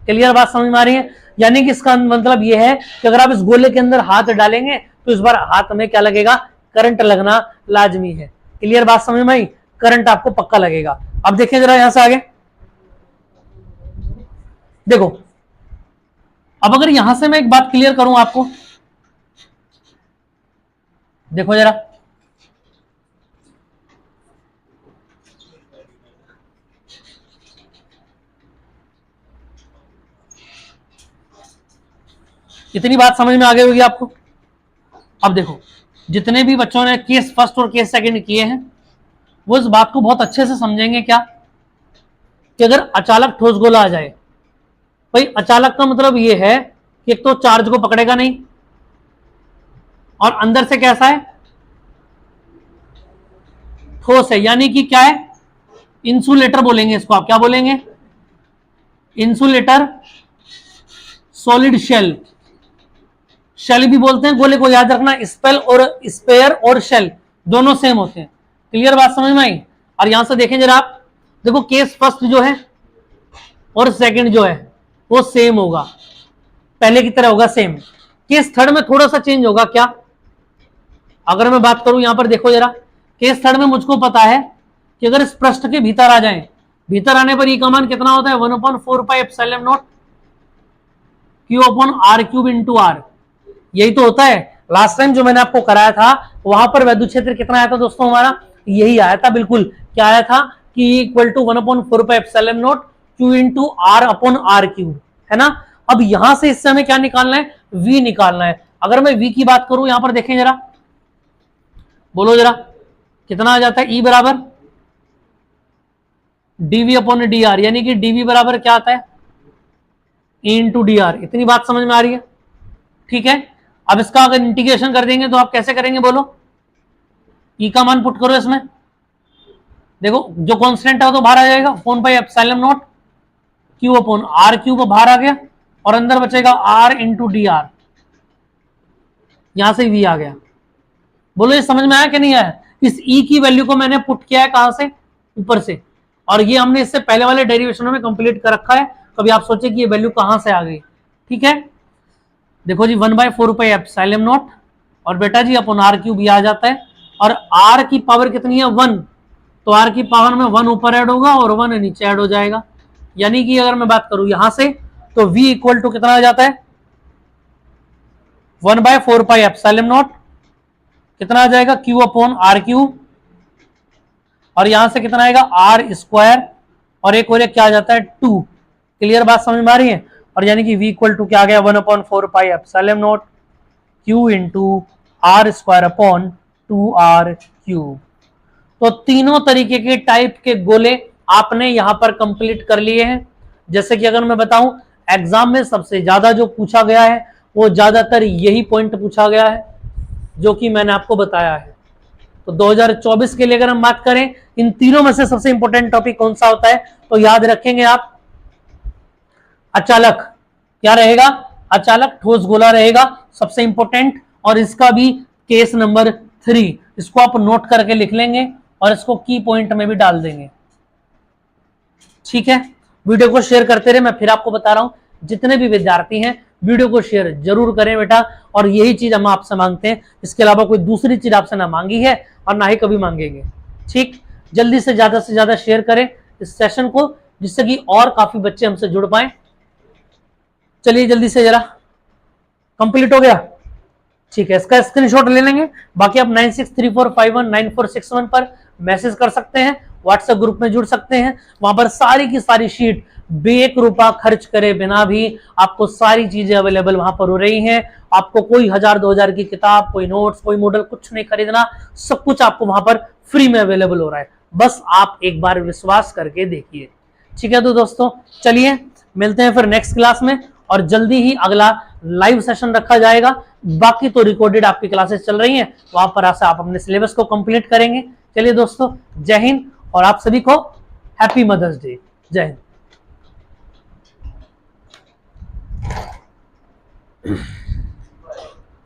क्लियर बात समझ में आ रही है। यानी कि इसका मतलब यह है कि अगर आप इस गोले के अंदर हाथ डालेंगे तो इस बार हाथ में क्या लगेगा, करंट लगना लाजमी है। क्लियर बात समझ में आई, करंट आपको पक्का लगेगा। अब देखें जरा यहां से आगे, देखो, अब अगर यहां से मैं एक बात क्लियर करूं आपको, देखो जरा, इतनी बात समझ में आ गई होगी आपको। अब देखो, जितने भी बच्चों ने केस फर्स्ट और केस सेकंड किए हैं वो इस बात को बहुत अच्छे से समझेंगे क्या कि अगर अचालक ठोस गोला आ जाए, भाई अचालक का मतलब ये है कि एक तो चार्ज को पकड़ेगा नहीं, और अंदर से कैसा है, ठोस है, यानी कि क्या है, इंसुलेटर बोलेंगे इसको, आप क्या बोलेंगे, इंसुलेटर, सॉलिड शेल, शेल भी बोलते हैं गोले को, याद रखना, स्पेल और स्पेयर और शेल दोनों सेम होते हैं। क्लियर बात समझ में आई। और यहां से देखें जरा आप, देखो केस फर्स्ट जो है और सेकंड जो है वो सेम होगा, पहले की तरह होगा सेम। केस थर्ड में थोड़ा सा चेंज होगा क्या, अगर मैं बात करूं यहां पर देखो जरा, केस थर्ड में मुझको पता है कि अगर इस पृष्ठ के भीतर आ जाएं, भीतर आने पर ई का मान कितना होता है, 1/4πε0 Q/r³ इंटू आर, यही तो होता है। लास्ट टाइम जो मैंने आपको कराया था वहां पर वैद्युत क्षेत्र कितना आया था दोस्तों, हमारा यही आया था, बिल्कुल क्या आया था कि equal to 1/4πε0 Q into r/r³, है ना। अब यहां से इससे हमें क्या निकालना है, v निकालना है। अगर मैं v की बात करूं, यहां पर देखें जरा, बोलो जरा, कितना आ जाता है, E बराबर डीवी अपॉन डी आर, यानी कि डीवी बराबर क्या आता है, ई इंटू डी आर। इतनी बात समझ में आ रही है? ठीक है। अब इसका अगर इंटीग्रेशन कर देंगे तो आप कैसे करेंगे बोलो? ई का मान पुट करो इसमें, देखो जो कांस्टेंट है वो तो बाहर आ जाएगा, फोन pi epsilon naught q upon r cube बाहर आ गया, और अंदर बचेगा आर इंटू डी आर, यहां से वी आ गया। बोलो ये समझ में आया कि नहीं आया? इस ई की वैल्यू को मैंने पुट किया है कहां से, ऊपर से, और ये हमने इससे पहले वाले डेरिवेशनों में कंप्लीट कर रखा है। कभी आप सोचे कि ये वैल्यू कहां से आ गई। ठीक है, देखो जी 1/4 पाई एप्सिलॉन नॉट, और बेटा जी अपॉन आर क्यूब ये आ जाता है, और आर की पावर कितनी है 1, तो आर की पावर में 1 ऊपर ऐड होगा और 1 नीचे ऐड हो जाएगा। यानी कि अगर मैं बात करूं यहां से, तो v इक्वल टू कितना आ जाता है 1/4 पाई एप्सिलॉन नॉट, कितना आ जाएगा q अपॉन आर क्यूब, और यहां से कितना आएगा आर स्क्वायर, और एक और एक क्या आ जाता है 2। क्लियर बात समझ में आ रही है? और यानी कि v इक्वल टू क्या आ गया 1/4 pi epsilon naught q into r square upon 2r cube. तो तीनों तरीके के टाइप के गोले आपने यहां पर कंप्लीट कर लिए हैं। जैसे कि अगर मैं बताऊं, एग्जाम में सबसे ज्यादा जो पूछा गया है वो ज्यादातर यही पॉइंट पूछा गया है जो कि मैंने आपको बताया है। तो 2024 के लिए अगर हम बात करें, इन तीनों में से सबसे इंपॉर्टेंट टॉपिक कौन सा होता है, तो याद रखेंगे आप अचालक। क्या रहेगा? अचालक ठोस गोला रहेगा सबसे इंपॉर्टेंट, और इसका भी केस नंबर 3, इसको आप नोट करके लिख लेंगे और इसको की पॉइंट में भी डाल देंगे। ठीक है, वीडियो को शेयर करते रहे। मैं फिर आपको बता रहा हूं, जितने भी विद्यार्थी हैं वीडियो को शेयर जरूर करें बेटा, और यही चीज हम आपसे मांगते हैं। इसके अलावा कोई दूसरी चीज आपसे ना मांगी है और ना ही कभी मांगेंगे। ठीक, जल्दी से ज्यादा शेयर करें इस सेशन को, जिससे कि और काफी बच्चे हमसे जुड़ पाए। चलिए जल्दी से जरा, कंप्लीट हो गया? ठीक है, इसका स्क्रीनशॉट ले लेंगे। बाकी आप 9634519461 पर मैसेज कर सकते हैं, व्हाट्सएप ग्रुप में जुड़ सकते हैं। वहां पर सारी की सारी शीट बेक रुपया खर्च करे बिना भी आपको सारी चीजें अवेलेबल वहां पर हो रही हैं। आपको कोई 1000-2000 की किताब, कोई नोट्स, कोई मॉडल कुछ नहीं खरीदना, सब कुछ आपको वहां पर फ्री में अवेलेबल हो रहा है। बस आप एक बार विश्वास करके देखिए। ठीक है, तो दोस्तों चलिए मिलते हैं फिर नेक्स्ट क्लास में, और जल्दी ही अगला लाइव सेशन रखा जाएगा। बाकी तो रिकॉर्डेड आपकी क्लासेस चल रही हैं, वहां पर आप अपने सिलेबस को कंप्लीट करेंगे। चलिए दोस्तों, जय हिंद, और आप सभी को हैप्पी मदर्स डे। जय हिंद।